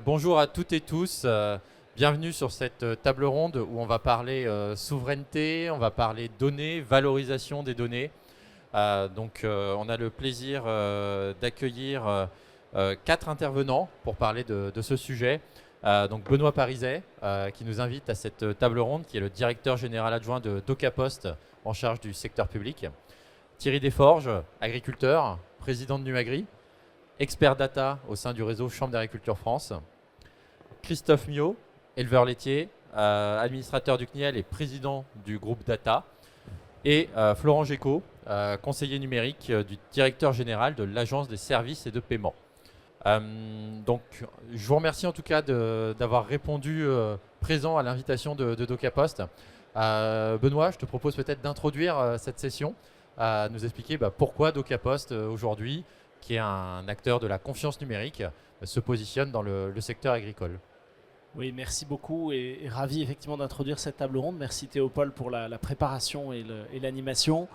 Bonjour à toutes et tous. Bienvenue sur cette table ronde où on va parler souveraineté, on va parler données, valorisation des données. On a le plaisir d'accueillir 4 intervenants pour parler de ce sujet. Benoît Pariset qui nous invite à cette table ronde, qui est le directeur général adjoint de DocaPost en charge du secteur public. Thierry Desforges, agriculteur, président de Numagri, expert data au sein du réseau Chambre d'agriculture France. Christophe Miot, éleveur laitier, administrateur du CNIEL et président du groupe Data. Et Florent Géco, conseiller numérique du directeur général de l'Agence des services et de paiement. Je vous remercie en tout cas d'avoir répondu présent à l'invitation de DocaPost. Benoît, je te propose peut-être d'introduire cette session, nous expliquer pourquoi DocaPost aujourd'hui, qui est un acteur de la confiance numérique, se positionne dans le secteur agricole. Oui, merci beaucoup et ravi effectivement d'introduire cette table ronde. Merci Théopold pour la préparation et l'animation.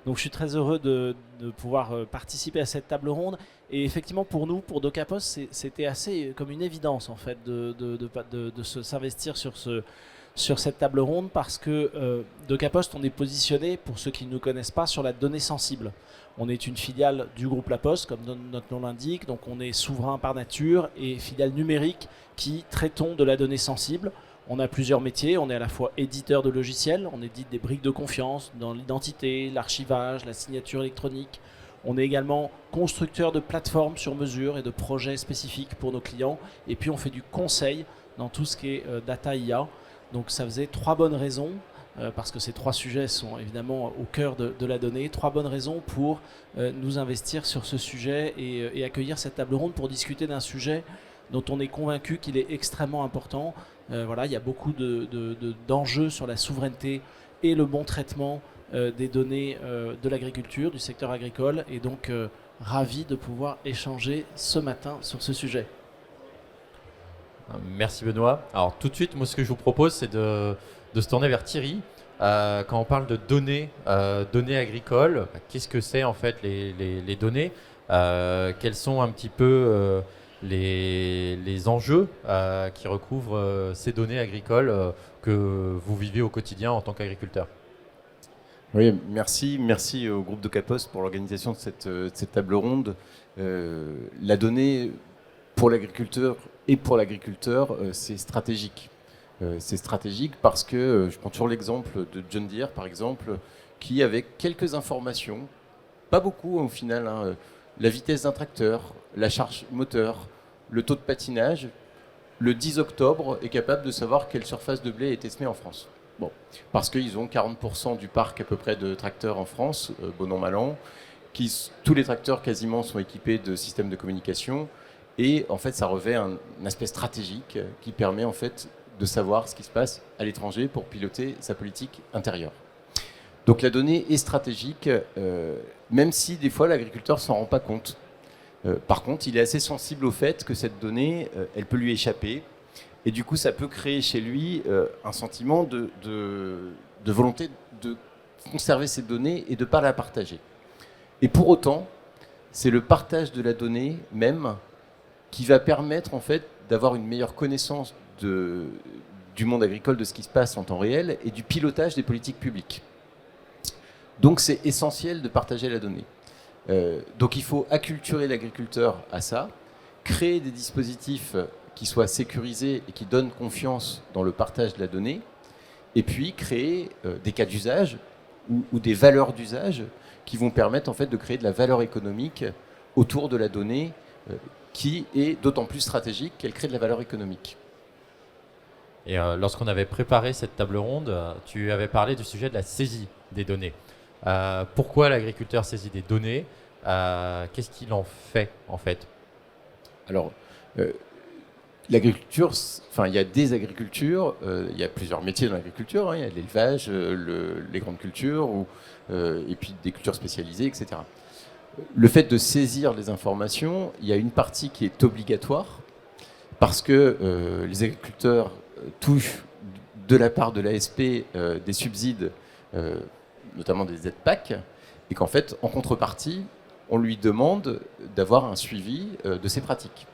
Donc je suis très heureux de pouvoir participer à cette table ronde. Et effectivement pour nous, pour DocaPost, c'était assez comme une évidence en fait de s'investir sur cette table ronde parce que DocaPost, on est positionné, pour ceux qui ne nous connaissent pas, sur la donnée sensible. On est une filiale du groupe La Poste, comme notre nom l'indique, donc on est souverain par nature et filiale numérique qui traitons de la donnée sensible. On a plusieurs métiers, on est à la fois éditeur de logiciels, on édite des briques de confiance dans l'identité, l'archivage, la signature électronique. On est également constructeur de plateformes sur mesure et de projets spécifiques pour nos clients. Et puis on fait du conseil dans tout ce qui est data IA. Donc ça faisait 3 bonnes raisons, parce que ces 3 sujets sont évidemment au cœur de la donnée, 3 bonnes raisons pour nous investir sur ce sujet et accueillir cette table ronde pour discuter d'un sujet dont on est convaincu qu'il est extrêmement important. Il y a beaucoup d'enjeux sur la souveraineté et le bon traitement des données de l'agriculture, du secteur agricole, et donc ravi de pouvoir échanger ce matin sur ce sujet. Merci Benoît. Alors tout de suite, moi ce que je vous propose, c'est de se tourner vers Thierry. Quand on parle de données agricoles, qu'est-ce que c'est en fait les données? Quels sont un petit peu les enjeux qui recouvrent ces données agricoles que vous vivez au quotidien en tant qu'agriculteur? Oui, merci au groupe DocaPost pour l'organisation de cette table ronde. La donnée pour l'agriculteur et pour l'agriculteur, c'est stratégique. C'est stratégique parce que je prends toujours l'exemple de John Deere, par exemple, qui, avec quelques informations, pas beaucoup au final, la vitesse d'un tracteur, la charge moteur, le taux de patinage, le 10 octobre est capable de savoir quelle surface de blé a été semée en France. Bon, parce qu'ils ont 40% du parc à peu près de tracteurs en France, bon an mal an, tous les tracteurs quasiment sont équipés de systèmes de communication. Et en fait, ça revêt un aspect stratégique qui permet en fait de savoir ce qui se passe à l'étranger pour piloter sa politique intérieure. Donc la donnée est stratégique, même si des fois l'agriculteur s'en rend pas compte. Par contre, il est assez sensible au fait que cette donnée, elle peut lui échapper. Et du coup, ça peut créer chez lui un sentiment de volonté de conserver cette donnée et de ne pas la partager. Et pour autant, c'est le partage de la donnée même qui va permettre en fait d'avoir une meilleure connaissance du monde agricole, de ce qui se passe en temps réel et du pilotage des politiques publiques. Donc c'est essentiel de partager la donnée. Donc il faut acculturer l'agriculteur à ça, créer des dispositifs qui soient sécurisés et qui donnent confiance dans le partage de la donnée, et puis créer des cas d'usage ou des valeurs d'usage qui vont permettre en fait de créer de la valeur économique autour de la donnée qui est d'autant plus stratégique qu'elle crée de la valeur économique. Et lorsqu'on avait préparé cette table ronde, tu avais parlé du sujet de la saisie des données. Pourquoi l'agriculteur saisit des données? Qu'est-ce qu'il en fait en fait? Alors, l'agriculture, il y a des agricultures, il y a plusieurs métiers dans l'agriculture, il y a l'élevage, les grandes cultures, et puis des cultures spécialisées, etc. Le fait de saisir les informations, il y a une partie qui est obligatoire parce que les agriculteurs touchent de la part de l'ASP des subsides, notamment des aides PAC, et qu'en fait, en contrepartie, on lui demande d'avoir un suivi de ses pratiques.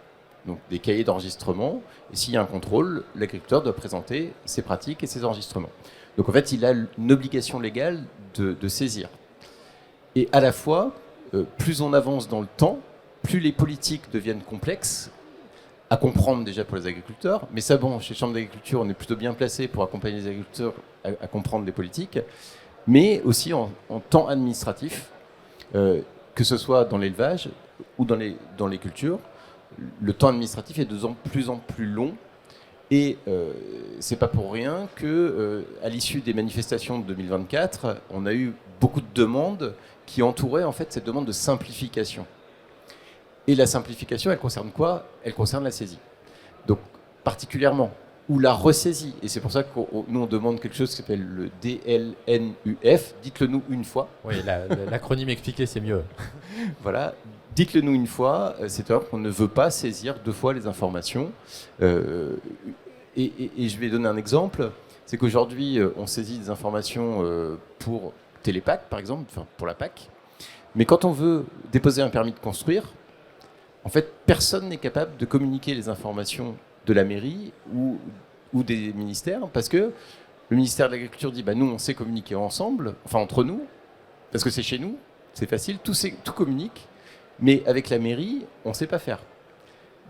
donc des cahiers d'enregistrement. Et s'il y a un contrôle, l'agriculteur doit présenter ses pratiques et ses enregistrements. Donc en fait, il a une obligation légale de saisir. Et à la fois, plus on avance dans le temps, plus les politiques deviennent complexes à comprendre déjà pour les agriculteurs. Mais ça, bon, chez Chambre d'agriculture, on est plutôt bien placé pour accompagner les agriculteurs à comprendre les politiques, mais aussi en temps administratif, que ce soit dans l'élevage ou dans les cultures. Le temps administratif est de plus en plus long. Et c'est pas pour rien que, à l'issue des manifestations de 2024, on a eu beaucoup de demandes qui entouraient en fait cette demande de simplification. Et la simplification, elle concerne quoi? Elle concerne la saisie. Donc particulièrement, ou la ressaisie. Et c'est pour ça que nous on demande quelque chose qui s'appelle le DLNUF. Dites-le nous une fois. Oui, l'acronyme expliqué, c'est mieux. Voilà. Dites-le nous une fois, c'est-à-dire qu'on ne veut pas saisir 2 fois les informations. Et je vais donner un exemple, c'est qu'aujourd'hui, on saisit des informations pour Télépac, par exemple, enfin pour la PAC. Mais quand on veut déposer un permis de construire, en fait, personne n'est capable de communiquer les informations de la mairie ou des ministères, parce que le ministère de l'Agriculture dit nous, on sait communiquer ensemble, enfin entre nous, parce que c'est chez nous, c'est facile, tout communique. Mais avec la mairie, on ne sait pas faire.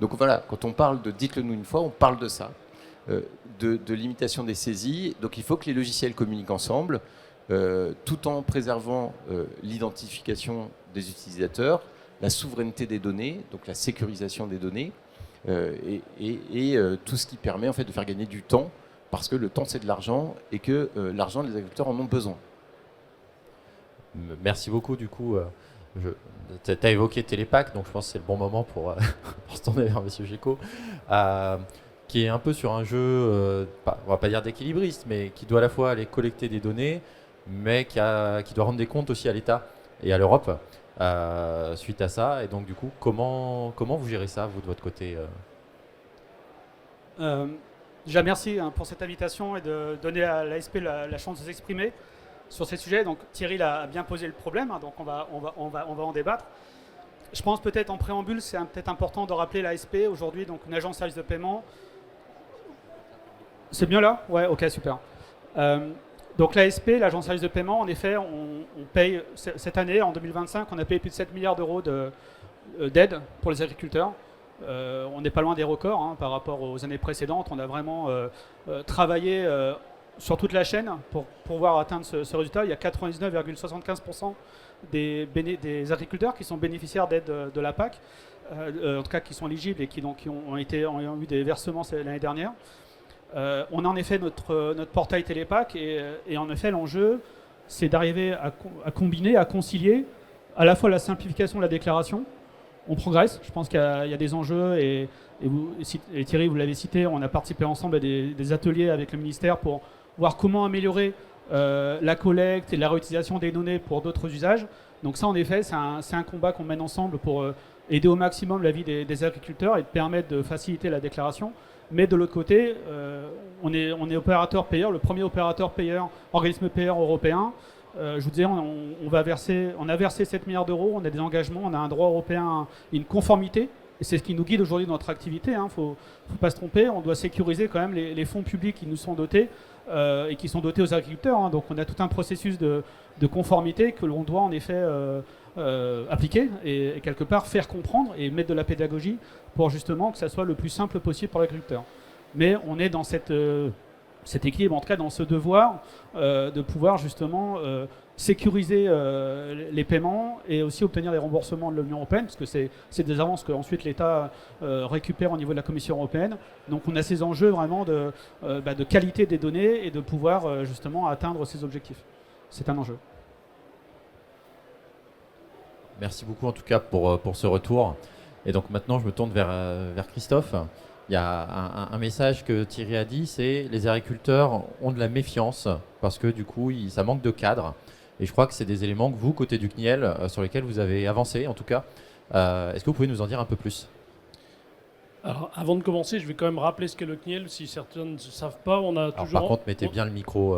Donc voilà, quand on parle de dites-le nous une fois, on parle de ça, de limitation des saisies. Donc il faut que les logiciels communiquent ensemble, tout en préservant l'identification des utilisateurs, la souveraineté des données, donc la sécurisation des données, et tout ce qui permet en fait de faire gagner du temps, parce que le temps c'est de l'argent, et que l'argent, les agriculteurs en ont besoin. Merci beaucoup du coup. Tu as évoqué Télépac, donc je pense que c'est le bon moment pour se tourner vers M. Géco, qui est un peu sur un jeu, on va pas dire d'équilibriste, mais qui doit à la fois aller collecter des données, mais qui doit rendre des comptes aussi à l'État et à l'Europe suite à ça. Et donc du coup, comment vous gérez ça, vous, de votre côté Déjà, merci pour cette invitation et de donner à l'ASP la chance de s'exprimer sur ces sujets. Donc Thierry a bien posé le problème, donc on va en débattre. Je pense peut-être en préambule, c'est peut-être important de rappeler l'ASP aujourd'hui, donc une agence de services de paiement. C'est mieux là? Ouais, ok, super. Donc l'ASP, l'agence de services de paiement, en effet, on paye cette année, en 2025, on a payé plus de 7 milliards d'euros d'aide pour les agriculteurs. On n'est pas loin des records par rapport aux années précédentes. On a vraiment travaillé sur toute la chaîne pour pouvoir atteindre ce résultat. Il y a 99,75% des agriculteurs qui sont bénéficiaires d'aide de la PAC, en tout cas qui sont éligibles et qui ont eu des versements l'année dernière. On a en effet notre portail Télépac et en effet l'enjeu c'est d'arriver à combiner, à concilier à la fois la simplification de la déclaration. On progresse, je pense qu'il y a des enjeux et Thierry vous l'avez cité, on a participé ensemble à des ateliers avec le ministère pour voir comment améliorer la collecte et la réutilisation des données pour d'autres usages. Donc ça en effet c'est un combat qu'on mène ensemble pour aider au maximum la vie des agriculteurs et de permettre de faciliter la déclaration. Mais de l'autre côté, on est opérateur payeur, le premier opérateur payeur, organisme payeur européen. Je vous disais, on a versé 7 milliards d'euros, on a des engagements, on a un droit européen, une conformité. Et c'est ce qui nous guide aujourd'hui dans notre activité. Il ne faut pas se tromper, on doit sécuriser quand même les fonds publics qui nous sont dotés et qui sont dotés aux agriculteurs. Donc on a tout un processus de conformité que l'on doit en effet appliquer et quelque part faire comprendre et mettre de la pédagogie pour justement que ça soit le plus simple possible pour l'agriculteur. Mais on est dans cet équilibre, en tout cas dans ce devoir de pouvoir justement sécuriser les paiements et aussi obtenir les remboursements de l'Union européenne, parce que c'est des avances qu'ensuite l'État récupère au niveau de la Commission européenne. Donc on a ces enjeux vraiment de qualité des données et de pouvoir justement atteindre ces objectifs. C'est un enjeu. Merci beaucoup en tout cas pour ce retour. Et donc maintenant je me tourne vers Christophe. Il y a un message que Thierry a dit, c'est les agriculteurs ont de la méfiance parce que du coup ça manque de cadre. Et je crois que c'est des éléments que vous, côté du CNIEL, sur lesquels vous avez avancé en tout cas. Est-ce que vous pouvez nous en dire un peu plus ? Alors, avant de commencer, je vais quand même rappeler ce qu'est le CNIEL, si certains ne savent pas. Par contre, mettez bien le micro.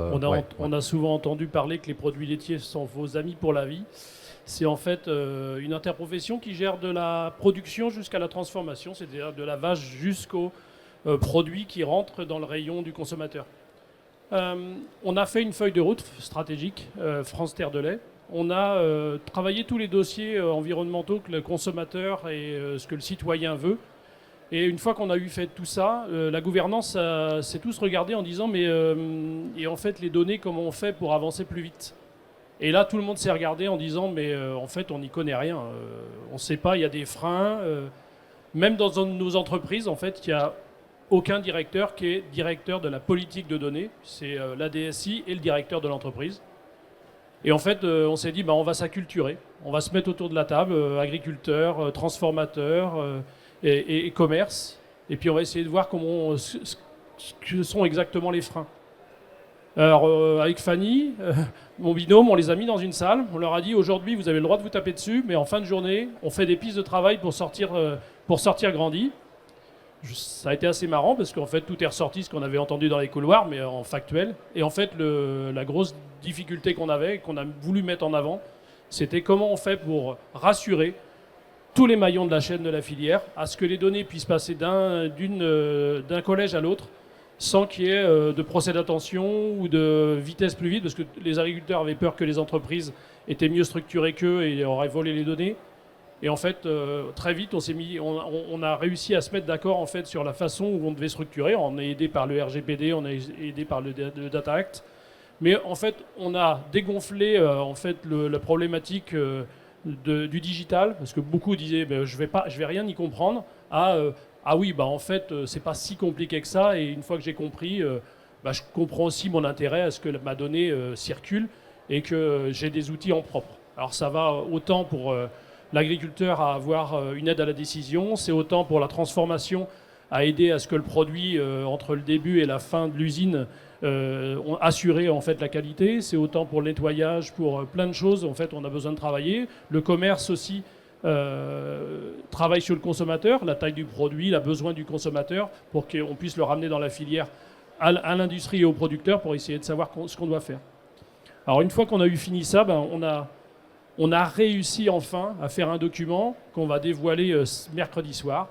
On a souvent entendu parler que les produits laitiers sont vos amis pour la vie. c'est en fait une interprofession qui gère de la production jusqu'à la transformation, c'est-à-dire de la vache jusqu'au produit qui rentre dans le rayon du consommateur. On a fait une feuille de route stratégique, France Terre de lait. On a travaillé tous les dossiers environnementaux que le consommateur et ce que le citoyen veut. Et une fois qu'on a eu fait tout ça, la gouvernance s'est tous regardé en disant mais et en fait les données, comment on fait pour avancer plus vite? Et là tout le monde s'est regardé en disant mais en fait on n'y connaît rien, on ne sait pas, il y a des freins. Même dans nos entreprises en fait il n'y a aucun directeur qui est directeur de la politique de données, c'est la DSI et le directeur de l'entreprise. Et en fait on s'est dit on va s'acculturer, on va se mettre autour de la table, agriculteurs, transformateurs, et commerce, et puis on va essayer de voir ce que sont exactement les freins. Alors avec Fanny, mon binôme, on les a mis dans une salle, on leur a dit aujourd'hui vous avez le droit de vous taper dessus, mais en fin de journée on fait des pistes de travail pour sortir grandi. Ça a été assez marrant parce qu'en fait tout est ressorti ce qu'on avait entendu dans les couloirs, mais en factuel. Et en fait la grosse difficulté qu'on avait, qu'on a voulu mettre en avant, c'était comment on fait pour rassurer tous les maillons de la chaîne de la filière, à ce que les données puissent passer d'un collège à l'autre sans qu'il y ait de procès d'attention ou de vitesse plus vite, parce que les agriculteurs avaient peur que les entreprises étaient mieux structurées qu'eux et auraient volé les données. Et en fait, très vite, on a réussi à se mettre d'accord en fait, sur la façon où on devait structurer. On est aidé par le RGPD, on est aidé par le Data Act. Mais en fait, on a dégonflé en fait, la problématique du digital, parce que beaucoup disaient je vais rien y comprendre, ah oui, en fait c'est pas si compliqué que ça, et une fois que j'ai compris, je comprends aussi mon intérêt à ce que ma donnée circule et que j'ai des outils en propre. Alors ça va autant pour l'agriculteur à avoir une aide à la décision, c'est autant pour la transformation à aider à ce que le produit entre le début et la fin de l'usine assurer en fait la qualité, c'est autant pour le nettoyage, pour plein de choses en fait on a besoin de travailler. Le commerce aussi travaille sur le consommateur, la taille du produit, le besoin du consommateur pour qu'on puisse le ramener dans la filière à l'industrie et aux producteurs pour essayer de savoir ce qu'on doit faire. Alors une fois qu'on a eu fini ça, on a réussi enfin à faire un document qu'on va dévoiler mercredi soir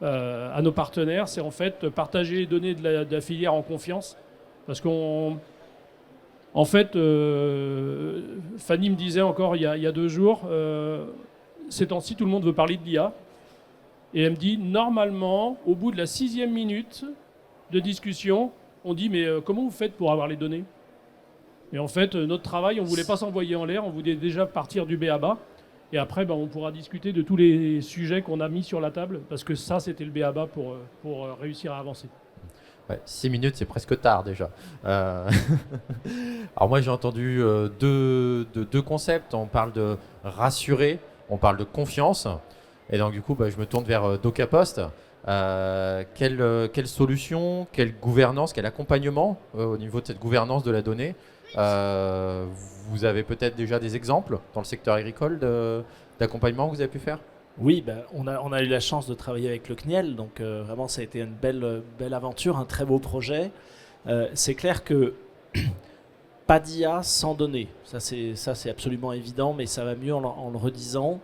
à nos partenaires. C'est en fait partager les données de la filière en confiance. Parce qu'en fait, Fanny me disait encore il y a 2 jours, ces temps-ci, tout le monde veut parler de l'IA. Et elle me dit, normalement, au bout de la 6e minute de discussion, on dit, mais comment vous faites pour avoir les données? Et en fait, notre travail, on ne voulait pas s'envoyer en l'air, on voulait déjà partir du b.a.-ba. Et après, on pourra discuter de tous les sujets qu'on a mis sur la table, parce que ça, c'était le b.a.-ba pour réussir à avancer. Ouais, 6 minutes, c'est presque tard déjà. Alors moi, j'ai entendu deux concepts. On parle de rassurer, on parle de confiance. Et donc, du coup, je me tourne vers DocaPost. Quelle solution, quelle gouvernance, quel accompagnement au niveau de cette gouvernance de la donnée vous avez peut-être déjà des exemples dans le secteur agricole d'accompagnement que vous avez pu faire? Oui, on a eu la chance de travailler avec le CNIEL, donc vraiment ça a été une belle aventure, un très beau projet. C'est clair que pas d'IA sans données, ça c'est absolument évident, mais ça va mieux en le redisant.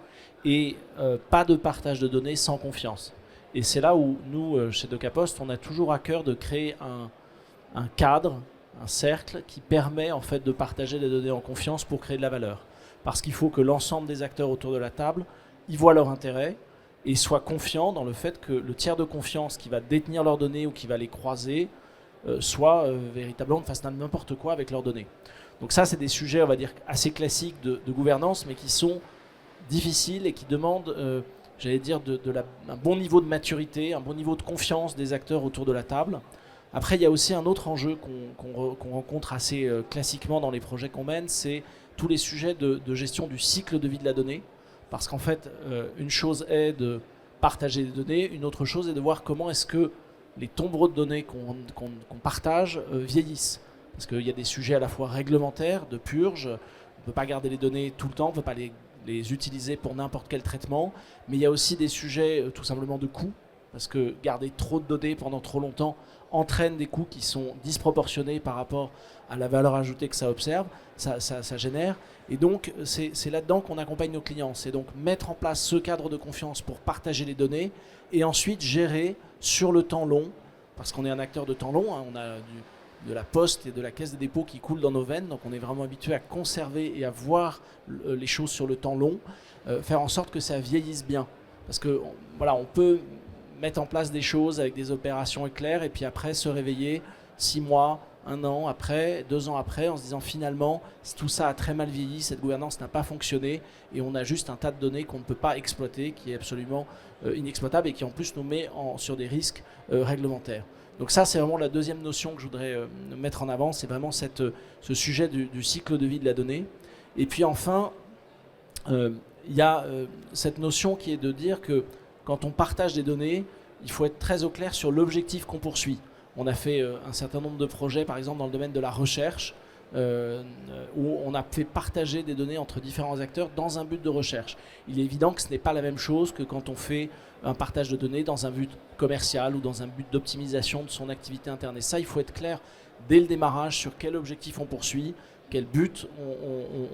Et pas de partage de données sans confiance. Et c'est là où nous, chez DocaPost, on a toujours à cœur de créer un cadre, un cercle qui permet en fait de partager des données en confiance pour créer de la valeur. Parce qu'il faut que l'ensemble des acteurs autour de la table y voient leur intérêt et soient confiants dans le fait que le tiers de confiance qui va détenir leurs données ou qui va les croiser soit véritablement ne fasse n'importe quoi avec leurs données. Donc ça, c'est des sujets, on va dire, assez classiques de gouvernance, mais qui sont difficiles et qui demandent, j'allais dire, un bon niveau de maturité, un bon niveau de confiance des acteurs autour de la table. Après, il y a aussi un autre enjeu qu'on rencontre assez classiquement dans les projets qu'on mène, c'est tous les sujets de gestion du cycle de vie de la donnée. Parce qu'en fait, une chose est de partager des données, une autre chose est de voir comment est-ce que les tombereaux de données qu'on partage vieillissent. Parce qu'il y a des sujets à la fois réglementaires, de purge, on ne peut pas garder les données tout le temps, on ne peut pas les utiliser pour n'importe quel traitement, mais il y a aussi des sujets tout simplement de coût. parce que garder trop de données pendant trop longtemps entraîne des coûts qui sont disproportionnés par rapport à la valeur ajoutée que ça observe, ça génère. Et donc, c'est là-dedans qu'on accompagne nos clients. C'est donc mettre en place ce cadre de confiance pour partager les données et ensuite gérer sur le temps long, parce qu'on est un acteur de temps long, hein, on a de la poste et de la caisse des dépôts qui coulent dans nos veines, donc on est vraiment habitué à conserver et à voir les choses sur le temps long, faire en sorte que ça vieillisse bien. Parce que voilà, on peut mettre en place des choses avec des opérations éclairs et puis après se réveiller 6 mois, 1 an après, 2 ans après, en se disant finalement tout ça a très mal vieilli, cette gouvernance n'a pas fonctionné et on a juste un tas de données qu'on ne peut pas exploiter, qui est absolument inexploitable et qui en plus nous met sur des risques réglementaires. Donc ça, c'est vraiment la deuxième notion que je voudrais mettre en avant, c'est vraiment ce sujet du cycle de vie de la donnée. Et puis enfin, il y a cette notion qui est de dire que quand on partage des données, il faut être très au clair sur l'objectif qu'on poursuit. On a fait un certain nombre de projets, par exemple dans le domaine de la recherche, où on a fait partager des données entre différents acteurs dans un but de recherche. Il est évident que ce n'est pas la même chose que quand on fait un partage de données dans un but commercial ou dans un but d'optimisation de son activité interne. Et ça, il faut être clair dès le démarrage sur quel objectif on poursuit, quel but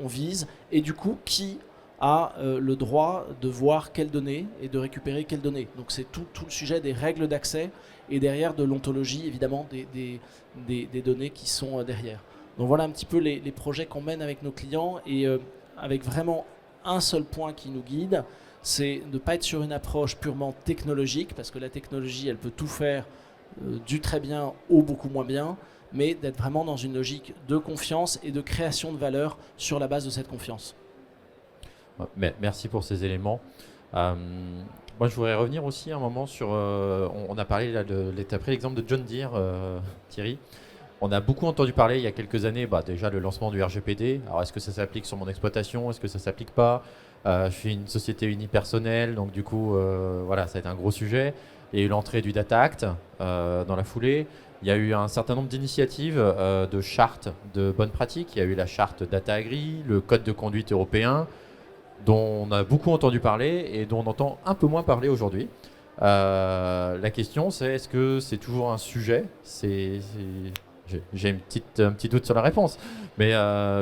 on vise, et du coup, qui a le droit de voir quelles données et de récupérer quelles données. Donc c'est tout le sujet des règles d'accès et derrière de l'ontologie, évidemment, des données qui sont derrière. Donc voilà un petit peu les projets qu'on mène avec nos clients et avec vraiment un seul point qui nous guide, c'est de ne pas être sur une approche purement technologique, parce que la technologie, elle peut tout faire du très bien au beaucoup moins bien, mais d'être vraiment dans une logique de confiance et de création de valeur sur la base de cette confiance. Merci pour ces éléments. Moi, je voudrais revenir aussi un moment sur... on a parlé là t'as pris l'exemple de John Deere, Thierry. On a beaucoup entendu parler il y a quelques années, déjà le lancement du RGPD. Alors, est-ce que ça s'applique sur mon exploitation? Est-ce que ça ne s'applique pas? Je suis une société unipersonnelle, donc du coup, voilà, ça a été un gros sujet. Il y a eu l'entrée du Data Act dans la foulée. Il y a eu un certain nombre d'initiatives de chartes de bonnes pratiques. Il y a eu la charte Data Agri, le code de conduite européen, dont on a beaucoup entendu parler et dont on entend un peu moins parler aujourd'hui. La question, c'est est-ce que c'est toujours un sujet? J'ai un petit doute sur la réponse. Mais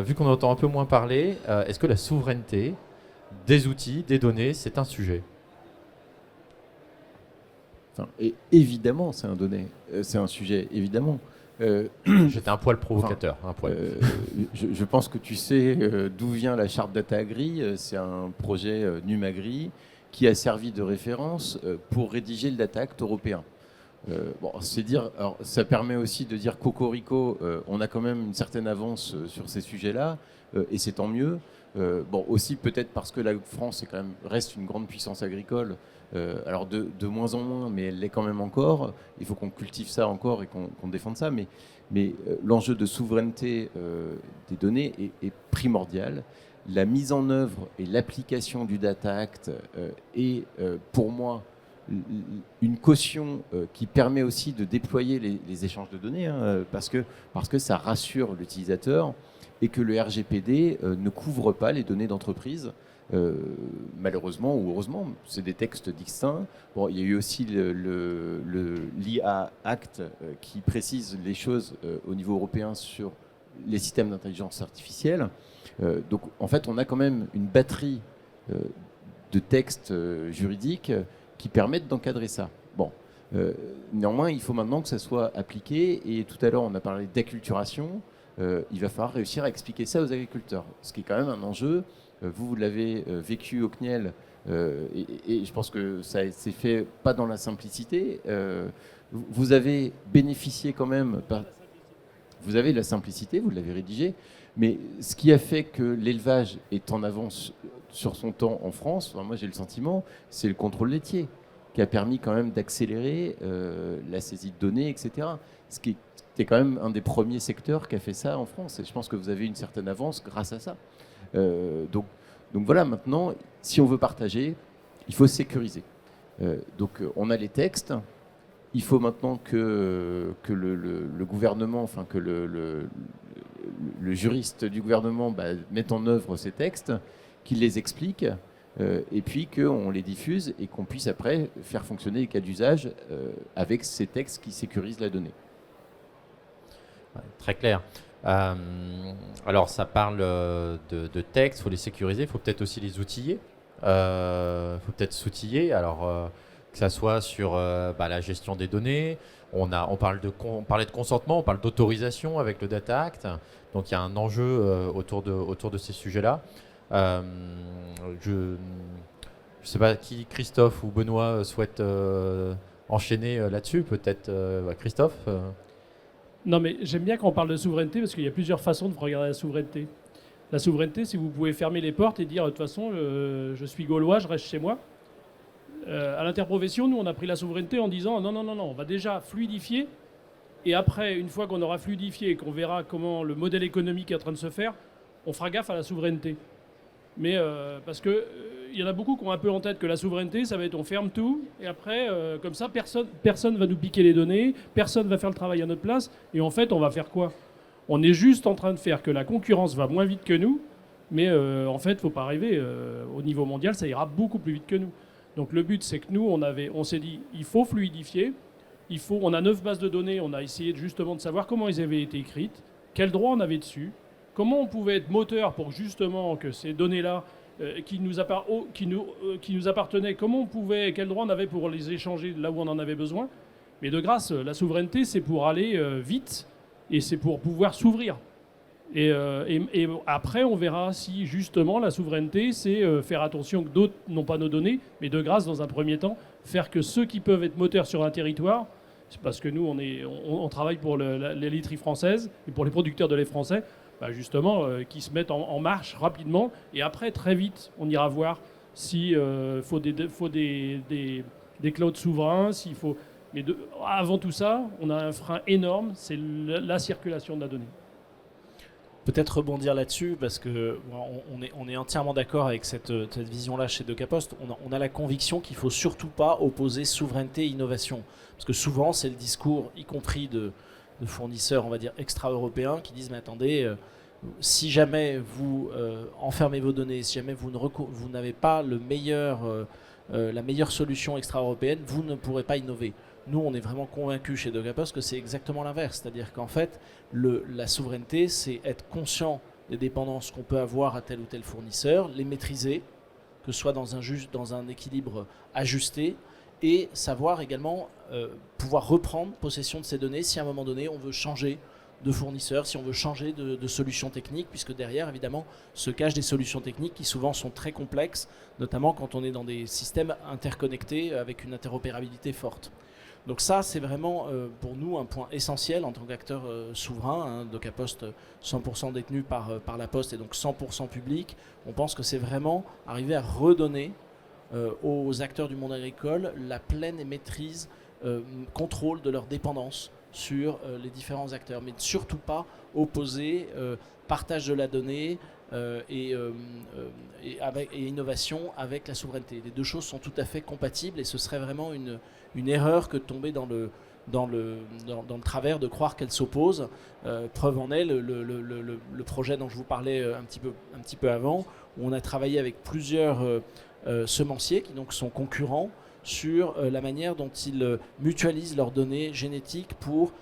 vu qu'on entend un peu moins parler, est-ce que la souveraineté des outils, des données, c'est un sujet? Enfin, et évidemment, c'est un sujet, évidemment. J'étais un poil provocateur. Je pense que tu sais d'où vient la charte Data Agri. C'est un projet Numagri qui a servi de référence pour rédiger le Data Act européen. C'est dire, alors, ça permet aussi de dire cocorico, on a quand même une certaine avance sur ces sujets-là, et c'est tant mieux. Aussi peut-être parce que la France reste une grande puissance agricole, alors de moins en moins, mais elle l'est quand même encore. Il faut qu'on cultive ça encore et qu'on défende ça, mais l'enjeu de souveraineté des données est primordial. La mise en œuvre et l'application du Data Act est pour moi une caution qui permet aussi de déployer les échanges de données, parce que ça rassure l'utilisateur et que le RGPD ne couvre pas les données d'entreprise, malheureusement ou heureusement, c'est des textes distincts. Il y a eu aussi l'IA Act qui précise les choses au niveau européen sur les systèmes d'intelligence artificielle. Donc en fait, on a quand même une batterie de textes juridiques qui permettent d'encadrer ça. Néanmoins, il faut maintenant que ça soit appliqué. Et tout à l'heure, on a parlé d'acculturation. Il va falloir réussir à expliquer ça aux agriculteurs, ce qui est quand même un enjeu. Vous l'avez vécu au CNIEL, et je pense que ça s'est fait pas dans la simplicité. Vous avez bénéficié quand même, vous avez la simplicité, vous l'avez rédigé, mais ce qui a fait que l'élevage est en avance sur son temps en France, moi j'ai le sentiment, c'est le contrôle laitier qui a permis quand même d'accélérer la saisie de données, etc. Ce qui était quand même un des premiers secteurs qui a fait ça en France. Et je pense que vous avez une certaine avance grâce à ça. Donc voilà, maintenant, si on veut partager, il faut sécuriser. On a les textes. Il faut maintenant que le gouvernement, enfin que le juriste du gouvernement mette en œuvre ces textes, qu'il les explique. et puis qu'on les diffuse et qu'on puisse après faire fonctionner les cas d'usage avec ces textes qui sécurisent la donnée. Ouais, très clair. Alors ça parle de texte, il faut les sécuriser, il faut peut-être aussi les outiller. Il faut peut-être s'outiller, alors que ça soit sur la gestion des données. On parlait de consentement, on parle d'autorisation avec le Data Act. Donc il y a un enjeu autour de ces sujets-là. Je ne sais pas qui, Christophe ou Benoît, souhaite enchaîner là-dessus. Peut-être Christophe Non, mais j'aime bien quand on parle de souveraineté parce qu'il y a plusieurs façons de regarder la souveraineté. La souveraineté, c'est vous pouvez fermer les portes et dire de toute façon, je suis gaulois, je reste chez moi. À l'interprofession, nous, on a pris la souveraineté en disant non, on va déjà fluidifier. Et après, une fois qu'on aura fluidifié et qu'on verra comment le modèle économique est en train de se faire, on fera gaffe à la souveraineté. Mais parce que il y en a beaucoup qui ont un peu en tête que la souveraineté, ça va être on ferme tout, et après, comme ça, personne va nous piquer les données, personne va faire le travail à notre place, et en fait, on va faire quoi ? On est juste en train de faire que la concurrence va moins vite que nous, mais en fait, il ne faut pas rêver. Au niveau mondial, ça ira beaucoup plus vite que nous. Donc le but, c'est que nous, on s'est dit, il faut fluidifier, on a 9 bases de données, on a essayé justement de savoir comment elles avaient été écrites, quels droits on avait dessus, comment on pouvait être moteur pour justement que ces données-là, qui nous appartenaient, quels droits on avait pour les échanger là où on en avait besoin. Mais de grâce, la souveraineté, c'est pour aller vite et c'est pour pouvoir s'ouvrir. Et après, on verra si justement la souveraineté, c'est faire attention que d'autres n'ont pas nos données, mais de grâce, dans un premier temps, faire que ceux qui peuvent être moteurs sur un territoire, c'est parce que nous, on travaille pour la laiterie française et pour les producteurs de lait français, justement, qui se mettent en marche rapidement. Et après, très vite, on ira voir s'il faut des clouds souverains, s'il faut... Mais avant tout ça, on a un frein énorme, c'est la circulation de la donnée. Peut-être rebondir là-dessus, parce qu'on on est entièrement d'accord avec cette vision-là chez Docapost. On a la conviction qu'il ne faut surtout pas opposer souveraineté et innovation. Parce que souvent, c'est le discours, y compris de fournisseurs, on va dire, extra-européens, qui disent « Mais attendez, si jamais vous enfermez vos données, si jamais vous n'avez pas la meilleure solution extra-européenne, vous ne pourrez pas innover. » Nous, on est vraiment convaincus chez Docapost que c'est exactement l'inverse. C'est-à-dire qu'en fait, la souveraineté, c'est être conscient des dépendances qu'on peut avoir à tel ou tel fournisseur, les maîtriser, que ce soit dans un équilibre ajusté, et savoir également pouvoir reprendre possession de ces données si à un moment donné, on veut changer de fournisseur, si on veut changer de solution technique, puisque derrière, évidemment, se cachent des solutions techniques qui souvent sont très complexes, notamment quand on est dans des systèmes interconnectés avec une interopérabilité forte. Donc ça, c'est vraiment pour nous un point essentiel en tant qu'acteur souverain. Docapost 100% détenu par la Poste et donc 100% public. On pense que c'est vraiment arriver à redonner aux acteurs du monde agricole la pleine maîtrise, contrôle de leur dépendance sur les différents acteurs. Mais surtout pas opposer partage de la donnée et innovation avec la souveraineté. Les deux choses sont tout à fait compatibles et ce serait vraiment une erreur que de tomber dans le travers de croire qu'elles s'opposent. Preuve en est le projet dont je vous parlais un petit peu avant, où on a travaillé avec plusieurs semenciers qui donc sont concurrents sur la manière dont ils mutualisent leurs données génétiques pour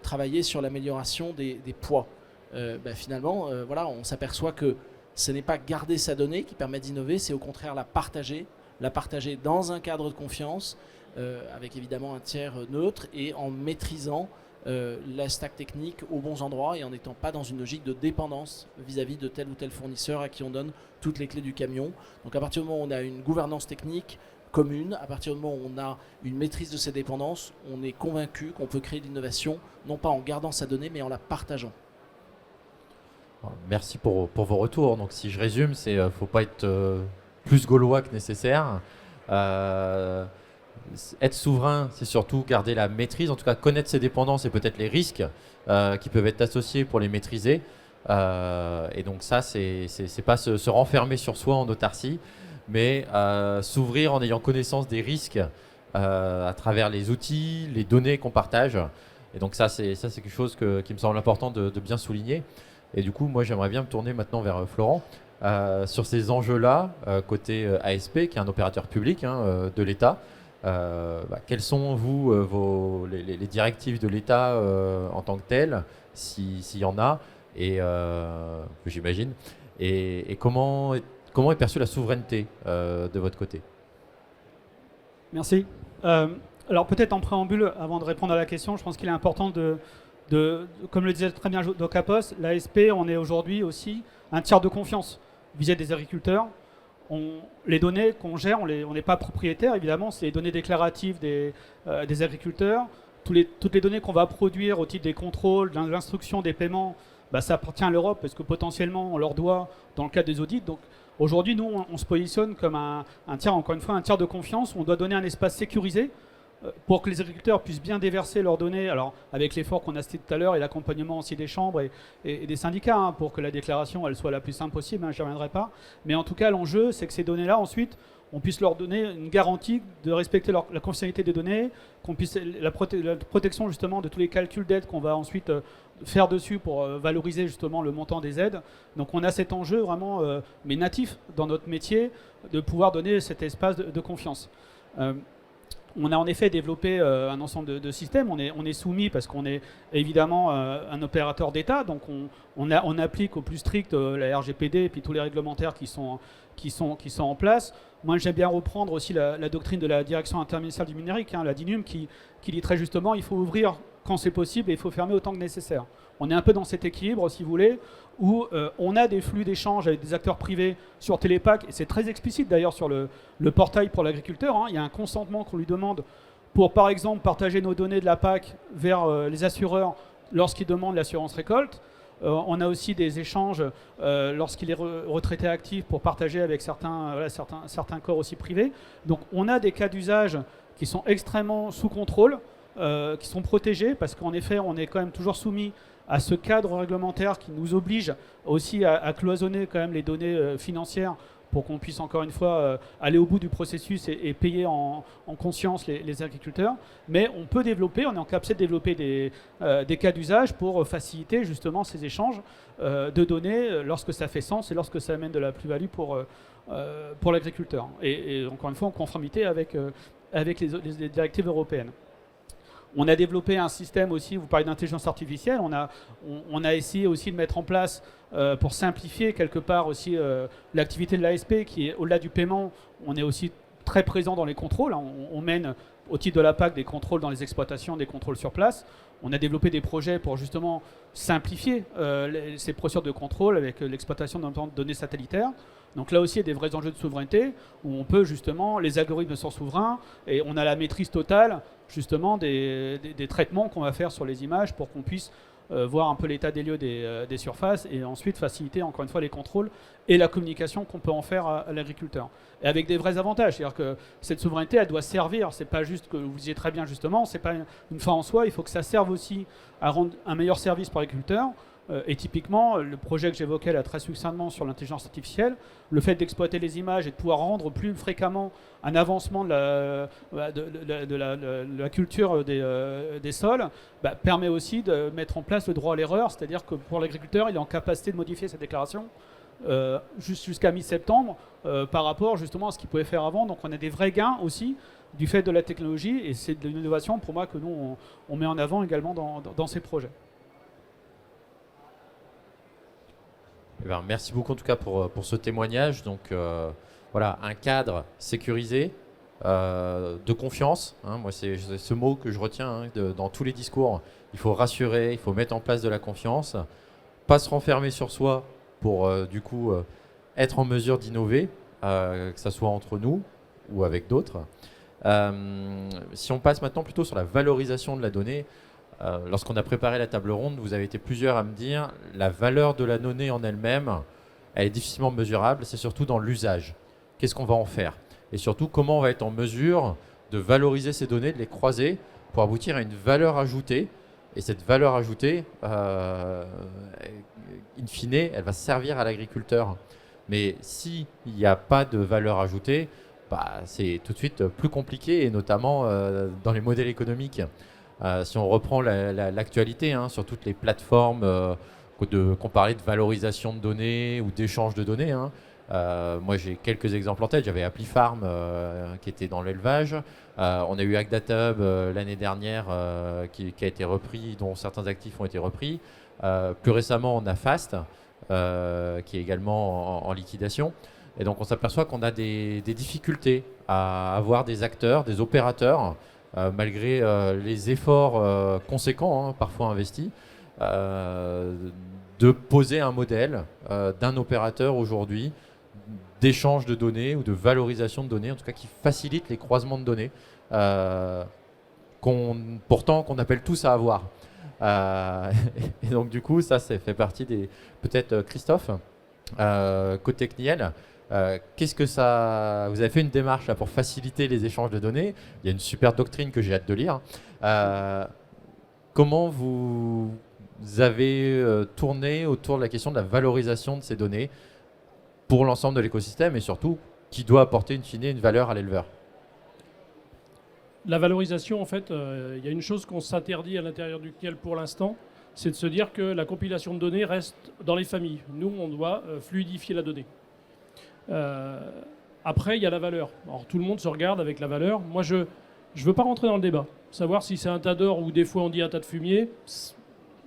travailler sur l'amélioration des poids. Finalement, on s'aperçoit que ce n'est pas garder sa donnée qui permet d'innover, c'est au contraire la partager dans un cadre de confiance, avec évidemment un tiers neutre et en maîtrisant la stack technique aux bons endroits et en n'étant pas dans une logique de dépendance vis-à-vis de tel ou tel fournisseur à qui on donne toutes les clés du camion. Donc à partir du moment où on a une gouvernance technique commune, à partir du moment où on a une maîtrise de ces dépendances, on est convaincu qu'on peut créer de l'innovation, non pas en gardant sa donnée, mais en la partageant. Merci pour vos retours. Donc si je résume, c'est faut pas être plus gaulois que nécessaire. Être souverain, c'est surtout garder la maîtrise, en tout cas connaître ses dépendances et peut-être les risques qui peuvent être associés pour les maîtriser. Et donc ça, c'est pas se renfermer sur soi en autarcie, mais s'ouvrir en ayant connaissance des risques à travers les outils, les données qu'on partage. Et donc ça, c'est quelque chose qui me semble important de bien souligner. Et du coup, moi, j'aimerais bien me tourner maintenant vers Florent. sur ces enjeux-là, côté ASP, qui est un opérateur public de l'État. Quelles sont, vous, les directives de l'État en tant que telles, s'il y en a, et j'imagine, et comment est perçue la souveraineté de votre côté? Merci. Alors peut-être en préambule, avant de répondre à la question, je pense qu'il est important comme le disait très bien Docapos, l'ASP, on est aujourd'hui aussi un tiers de confiance vis-à-vis des agriculteurs. Les données qu'on gère, on n'est pas propriétaire, évidemment, c'est les données déclaratives des agriculteurs. Toutes les données qu'on va produire au titre des contrôles, de l'instruction, des paiements, ça appartient à l'Europe parce que potentiellement on leur doit dans le cadre des audits. Donc aujourd'hui, nous, on se positionne comme un tiers, encore une fois, un tiers de confiance où on doit donner un espace sécurisé pour que les agriculteurs puissent bien déverser leurs données, alors avec l'effort qu'on a cité tout à l'heure et l'accompagnement aussi des chambres et des syndicats, pour que la déclaration elle soit la plus simple possible, j'y reviendrai pas. Mais en tout cas, l'enjeu, c'est que ces données-là, ensuite, on puisse leur donner une garantie de respecter la confidentialité des données, qu'on puisse la protection justement de tous les calculs d'aide qu'on va ensuite faire dessus pour valoriser justement le montant des aides. Donc on a cet enjeu vraiment, mais natif dans notre métier, de pouvoir donner cet espace de confiance. On a en effet développé un ensemble de systèmes. On est soumis parce qu'on est évidemment un opérateur d'État, donc on applique au plus strict la RGPD et puis tous les réglementaires qui sont en place. Moi, j'aime bien reprendre aussi la doctrine de la direction interministérielle du numérique, la DINUM, qui dit très justement il faut ouvrir quand c'est possible et il faut fermer autant que nécessaire. On est un peu dans cet équilibre, si vous voulez, où on a des flux d'échanges avec des acteurs privés sur Télépac, et c'est très explicite d'ailleurs sur le portail pour l'agriculteur. Il y a un consentement qu'on lui demande pour, par exemple, partager nos données de la PAC vers les assureurs lorsqu'ils demandent l'assurance récolte. On a aussi des échanges lorsqu'il est retraité actif pour partager avec certains corps aussi privés. Donc on a des cas d'usage qui sont extrêmement sous contrôle, qui sont protégés, parce qu'en effet on est quand même toujours soumis à ce cadre réglementaire qui nous oblige aussi à cloisonner quand même les données financières pour qu'on puisse encore une fois aller au bout du processus et payer en conscience les agriculteurs. Mais on peut développer, on est en capacité de développer des cas d'usage pour faciliter justement ces échanges de données lorsque ça fait sens et lorsque ça amène de la plus-value pour l'agriculteur. Et encore une fois en conformité avec les directives européennes. On a développé un système aussi, vous parlez d'intelligence artificielle, on a essayé aussi de mettre en place, pour simplifier quelque part aussi l'activité de l'ASP, qui est au-delà du paiement, on est aussi très présent dans les contrôles. On mène au titre de la PAC des contrôles dans les exploitations, des contrôles sur place. On a développé des projets pour justement simplifier ces procédures de contrôle avec l'exploitation de données satellitaires. Donc là aussi, il y a des vrais enjeux de souveraineté où on peut justement, les algorithmes sont souverains et on a la maîtrise totale justement des traitements qu'on va faire sur les images pour qu'on puisse voir un peu l'état des lieux des surfaces et ensuite faciliter encore une fois les contrôles et la communication qu'on peut en faire à l'agriculteur. Et avec des vrais avantages, c'est-à-dire que cette souveraineté, elle doit servir, c'est pas juste que vous disiez très bien justement, c'est pas une fin en soi, il faut que ça serve aussi à rendre un meilleur service pour l'agriculteur. Et typiquement, le projet que j'évoquais là très succinctement sur l'intelligence artificielle, le fait d'exploiter les images et de pouvoir rendre plus fréquemment un avancement de la culture des sols, permet aussi de mettre en place le droit à l'erreur, c'est-à-dire que pour l'agriculteur, il est en capacité de modifier sa déclaration jusqu'à mi-septembre par rapport justement à ce qu'il pouvait faire avant. Donc on a des vrais gains aussi du fait de la technologie et c'est de l'innovation pour moi que nous on met en avant également dans ces projets. Merci beaucoup en tout cas pour ce témoignage. Donc voilà, un cadre sécurisé, de confiance. Moi, c'est ce mot que je retiens dans tous les discours. Il faut rassurer, il faut mettre en place de la confiance, pas se renfermer sur soi pour du coup être en mesure d'innover, que ce soit entre nous ou avec d'autres. Si on passe maintenant plutôt sur la valorisation de la donnée, lorsqu'on a préparé la table ronde, vous avez été plusieurs à me dire la valeur de la donnée en elle-même, elle est difficilement mesurable, c'est surtout dans l'usage. Qu'est-ce qu'on va en faire? Et surtout, comment on va être en mesure de valoriser ces données, de les croiser pour aboutir à une valeur ajoutée. Et cette valeur ajoutée, in fine, elle va servir à l'agriculteur. Mais s'il n'y a pas de valeur ajoutée, c'est tout de suite plus compliqué, et notamment dans les modèles économiques. Si on reprend l'actualité sur toutes les plateformes qu'on parlait de valorisation de données ou d'échange de données. Hein. Moi, j'ai quelques exemples en tête. J'avais ApplyFarm qui était dans l'élevage. On a eu AgDataHub l'année dernière qui a été repris, dont certains actifs ont été repris. Plus récemment, on a Fast qui est également en liquidation. Et donc, on s'aperçoit qu'on a des difficultés à avoir des acteurs, des opérateurs, malgré les efforts conséquents, hein, parfois investis, de poser un modèle d'un opérateur aujourd'hui d'échange de données ou de valorisation de données, en tout cas qui facilite les croisements de données, pourtant qu'on appelle tous à avoir. Et donc du coup, ça fait partie des... Peut-être Christophe, côté CNIL, qu'est-ce que ça... Vous avez fait une démarche là, pour faciliter les échanges de données. Il y a une super doctrine que j'ai hâte de lire. Comment vous avez tourné autour de la question de la valorisation de ces données pour l'ensemble de l'écosystème et surtout qui doit apporter in fine une valeur à l'éleveur? La valorisation, en fait, il y a une chose qu'on s'interdit à l'intérieur du CNIL pour l'instant, c'est de se dire que la compilation de données reste dans les familles. Nous, on doit fluidifier la donnée. Après, il y a la valeur. Alors, tout le monde se regarde avec la valeur. Moi, je ne veux pas rentrer dans le débat. Savoir si c'est un tas d'or ou des fois on dit un tas de fumier,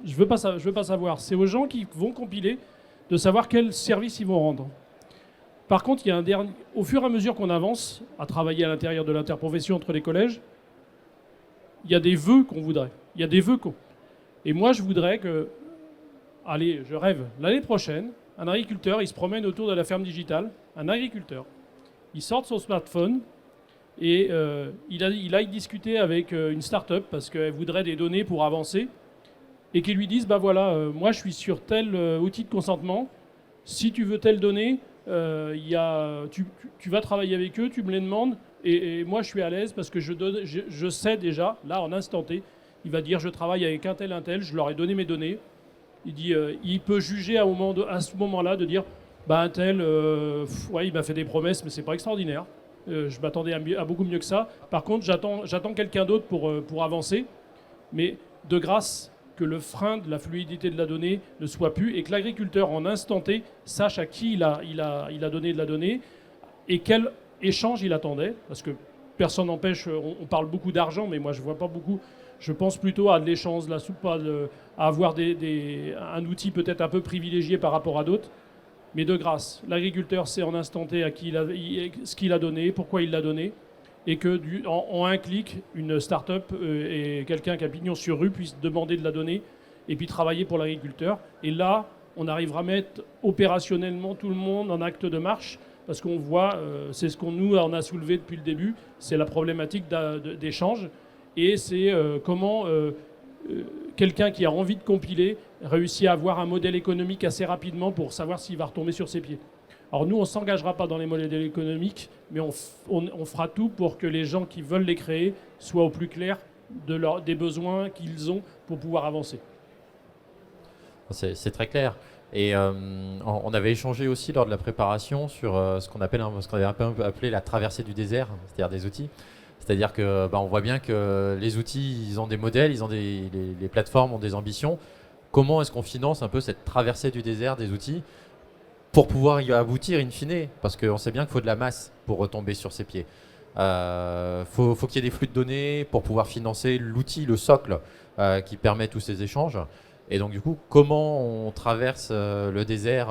je ne veux pas savoir. C'est aux gens qui vont compiler de savoir quel service ils vont rendre. Par contre, il y a au fur et à mesure qu'on avance à travailler à l'intérieur de l'interprofession entre les collèges, il y a des vœux qu'on voudrait. Il y a des vœux Et moi, je voudrais que, allez, je rêve, l'année prochaine, un agriculteur, il se promène autour de la ferme digitale, un agriculteur, il sort de son smartphone et il aille discuter avec une start-up parce qu'elle voudrait des données pour avancer et qu'ils lui disent, bah voilà, moi je suis sur tel outil de consentement, si tu veux telle donnée, tu vas travailler avec eux, tu me les demandes, et moi je suis à l'aise parce que je sais déjà, là en instant T, il va dire je travaille avec un tel, je leur ai donné mes données. Il dit, il peut juger à ce moment-là de dire, bah un tel, ouais, il m'a fait des promesses, mais c'est pas extraordinaire. Je m'attendais à beaucoup mieux que ça. Par contre, j'attends quelqu'un d'autre pour avancer, mais de grâce que le frein de la fluidité de la donnée ne soit plus et que l'agriculteur en instant T sache à qui il a donné de la donnée et quel échange il attendait. Parce que personne n'empêche, on parle beaucoup d'argent, mais moi je vois pas beaucoup. Je pense plutôt à de l'échange, à avoir un outil peut-être un peu privilégié par rapport à d'autres. Mais de grâce, l'agriculteur sait en instant T à qui ce qu'il a donné, pourquoi il l'a donné, et que en un clic, une start-up et quelqu'un qui a pignon sur rue puisse demander de la donner et puis travailler pour l'agriculteur. Et là, on arrivera à mettre opérationnellement tout le monde en acte de marche, parce qu'on voit, c'est ce qu'on nous en a soulevé depuis le début, c'est la problématique d'échange, et c'est comment quelqu'un qui a envie de compiler réussit à avoir un modèle économique assez rapidement pour savoir s'il va retomber sur ses pieds. Alors nous, on ne s'engagera pas dans les modèles économiques, mais on fera tout pour que les gens qui veulent les créer soient au plus clair des besoins qu'ils ont pour pouvoir avancer. C'est très clair. Et on avait échangé aussi lors de la préparation sur ce qu'on avait un peu appelé la traversée du désert, c'est-à-dire des outils. C'est-à-dire que on voit bien que les outils, ils ont des modèles, les plateformes ont des ambitions. Comment est-ce qu'on finance un peu cette traversée du désert des outils pour pouvoir y aboutir in fine? Parce qu'on sait bien qu'il faut de la masse pour retomber sur ses pieds. Faut qu'il y ait des flux de données pour pouvoir financer l'outil, le socle qui permet tous ces échanges. Et donc du coup, comment on traverse le désert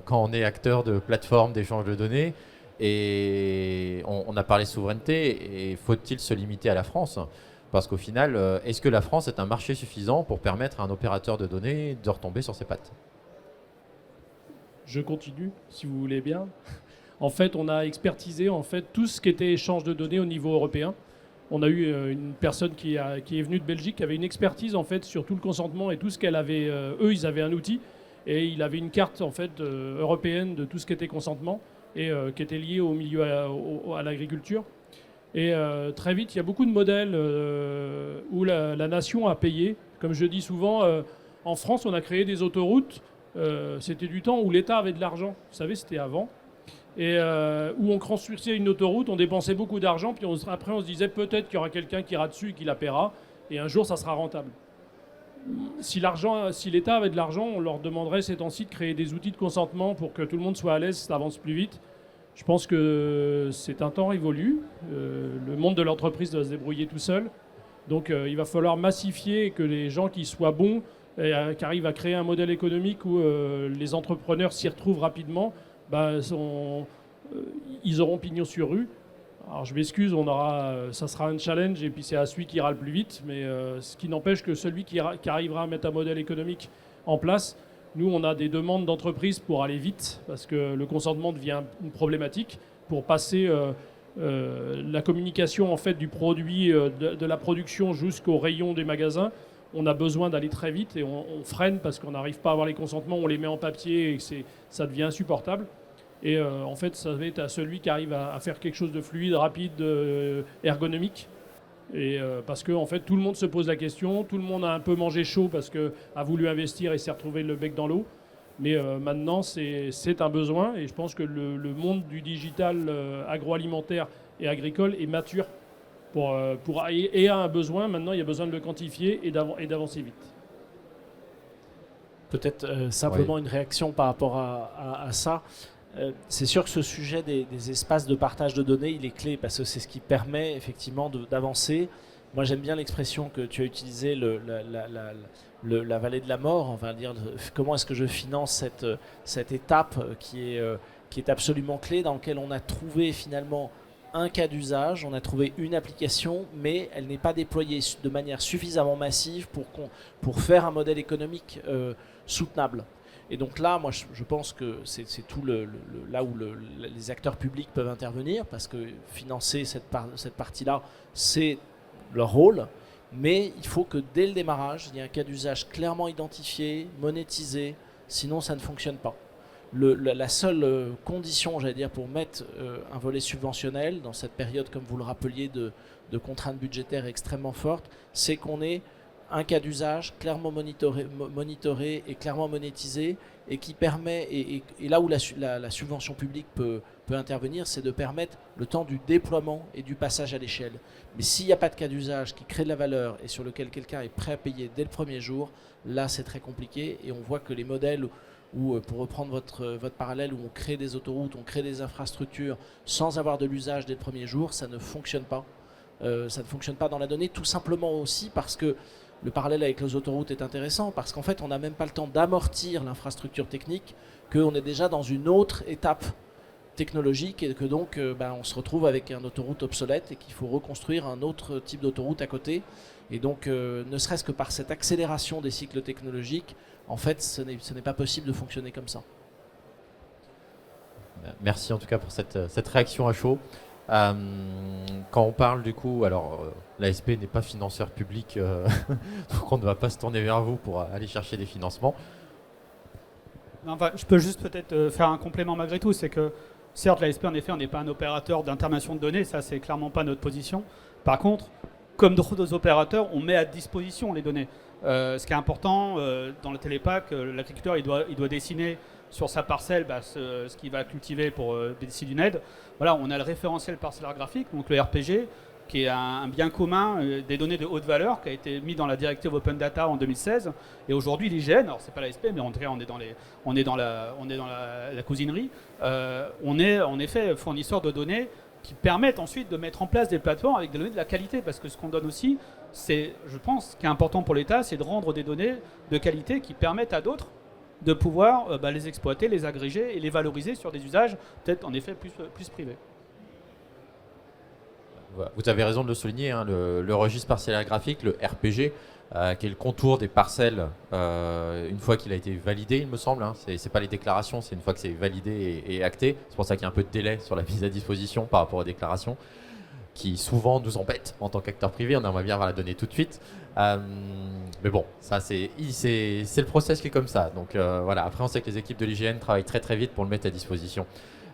quand on est acteur de plateformes d'échange de données? Et on a parlé souveraineté, et faut-il se limiter à la France? Parce qu'au final, est-ce que la France est un marché suffisant pour permettre à un opérateur de données de retomber sur ses pattes? Je continue, si vous voulez bien. En fait, on a expertisé tout ce qui était échange de données au niveau européen. On a eu une personne qui est venue de Belgique, qui avait une expertise sur tout le consentement et tout ce qu'elle avait. Eux, ils avaient un outil et il avait une carte européenne de tout ce qui était consentement et qui était lié au milieu à l'agriculture. Et très vite, il y a beaucoup de modèles où la nation a payé. Comme je dis souvent, en France, on a créé des autoroutes. C'était du temps où l'État avait de l'argent. Vous savez, c'était avant. Et où on construisait une autoroute, on dépensait beaucoup d'argent, puis après on se disait peut-être qu'il y aura quelqu'un qui ira dessus et qui la paiera, et un jour ça sera rentable. si l'État avait de l'argent, on leur demanderait ces temps-ci de créer des outils de consentement pour que tout le monde soit à l'aise, ça avance plus vite. Je pense que c'est un temps révolu. Le monde de l'entreprise doit se débrouiller tout seul. Donc il va falloir massifier, que les gens qui soient bons, qui arrivent à créer un modèle économique où les entrepreneurs s'y retrouvent rapidement, ils auront pignon sur rue. Alors je m'excuse, ça sera un challenge et puis c'est à celui qui ira le plus vite, mais ce qui n'empêche que celui qui arrivera à mettre un modèle économique en place, nous on a des demandes d'entreprises pour aller vite, parce que le consentement devient une problématique, pour passer la communication en fait du produit, de la production jusqu'au rayon des magasins. On a besoin d'aller très vite et on freine parce qu'on n'arrive pas à avoir les consentements, on les met en papier et ça devient insupportable. Et en fait, ça va être à celui qui arrive à faire quelque chose de fluide, rapide, ergonomique. Et parce que en fait, tout le monde se pose la question, tout le monde a un peu mangé chaud parce qu'a voulu investir et s'est retrouvé le bec dans l'eau. Mais maintenant, c'est un besoin et je pense que le monde du digital agroalimentaire et agricole est mature et a un besoin. Maintenant, il y a besoin de le quantifier et d'avancer vite. Peut-être simplement une réaction par rapport à ça. C'est sûr que ce sujet des espaces de partage de données, il est clé parce que c'est ce qui permet effectivement d'avancer. Moi, j'aime bien l'expression que tu as utilisée, la vallée de la mort. On va dire comment est-ce que je finance cette étape qui est absolument clé, dans laquelle on a trouvé finalement un cas d'usage, on a trouvé une application, mais elle n'est pas déployée de manière suffisamment massive pour faire un modèle économique soutenable. Et donc là, moi, je pense que c'est tout là où les acteurs publics peuvent intervenir, parce que financer cette partie-là, c'est leur rôle. Mais il faut que dès le démarrage, il y ait un cas d'usage clairement identifié, monétisé, sinon ça ne fonctionne pas. La seule condition, j'allais dire, pour mettre un volet subventionnel dans cette période, comme vous le rappeliez, de contraintes budgétaires extrêmement fortes, c'est qu'on ait un cas d'usage clairement monitoré et clairement monétisé, et qui permet, et là où la subvention publique peut intervenir, c'est de permettre le temps du déploiement et du passage à l'échelle. Mais s'il n'y a pas de cas d'usage qui crée de la valeur et sur lequel quelqu'un est prêt à payer dès le premier jour, là c'est très compliqué, et on voit que les modèles où, pour reprendre votre parallèle, où on crée des autoroutes, on crée des infrastructures sans avoir de l'usage dès le premier jour, ça ne fonctionne pas. Ça ne fonctionne pas dans la donnée, tout simplement aussi parce que le parallèle avec les autoroutes est intéressant, parce qu'en fait on n'a même pas le temps d'amortir l'infrastructure technique, qu'on est déjà dans une autre étape technologique, et que donc on se retrouve avec une autoroute obsolète et qu'il faut reconstruire un autre type d'autoroute à côté. Et donc ne serait-ce que par cette accélération des cycles technologiques, en fait ce n'est pas possible de fonctionner comme ça. Merci en tout cas pour cette réaction à chaud. Quand on parle du coup, alors l'ASP n'est pas financeur public, donc on ne va pas se tourner vers vous pour aller chercher des financements. Enfin, je peux juste peut-être faire un complément malgré tout, c'est que certes l'ASP en effet on n'est pas un opérateur d'intervention de données, ça c'est clairement pas notre position. Par contre, comme d'autres opérateurs, on met à disposition les données. Ce qui est important dans le télépack, l'agriculteur il doit dessiner sur sa parcelle ce qu'il va cultiver pour bénéficier d'une aide. Voilà, on a le référentiel parcellaire graphique, donc le RPG, qui est un bien commun des données de haute valeur, qui a été mis dans la directive Open Data en 2016. Et aujourd'hui, l'IGN, alors c'est pas l'ASP, mais on est dans la cousinerie, on est en effet fournisseur de données qui permettent ensuite de mettre en place des plateformes avec des données de la qualité, parce que ce qu'on donne aussi, c'est, je pense, ce qui est important pour l'État, c'est de rendre des données de qualité qui permettent à d'autres de pouvoir les exploiter, les agréger et les valoriser sur des usages peut-être en effet plus privés. Vous avez raison de le souligner, hein, le registre parcellaire graphique, le RPG, qui est le contour des parcelles une fois qu'il a été validé, il me semble. Hein. C'est pas les déclarations, c'est une fois que c'est validé et acté. C'est pour ça qu'il y a un peu de délai sur la mise à disposition par rapport aux déclarations, qui souvent nous embêtent en tant qu'acteur privé. On aimerait bien avoir la donnée tout de suite. Mais bon, ça c'est le process qui est comme ça. Donc voilà. Après, on sait que les équipes de l'IGN travaillent très très vite pour le mettre à disposition.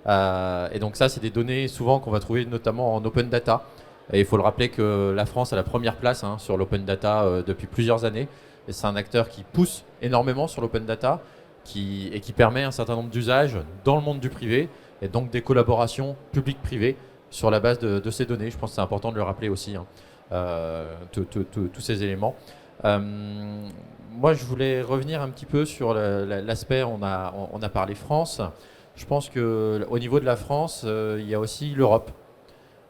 Et donc ça, c'est des données souvent qu'on va trouver notamment en open data. Et il faut le rappeler que la France a la première place sur l'open data depuis plusieurs années. Et c'est un acteur qui pousse énormément sur l'open data et qui permet un certain nombre d'usages dans le monde du privé et donc des collaborations publiques-privées sur la base de ces données. Je pense que c'est important de le rappeler aussi, tous ces éléments. Moi, je voulais revenir un petit peu sur l'aspect, on a parlé France. Je pense qu'au niveau de la France, il y a aussi l'Europe.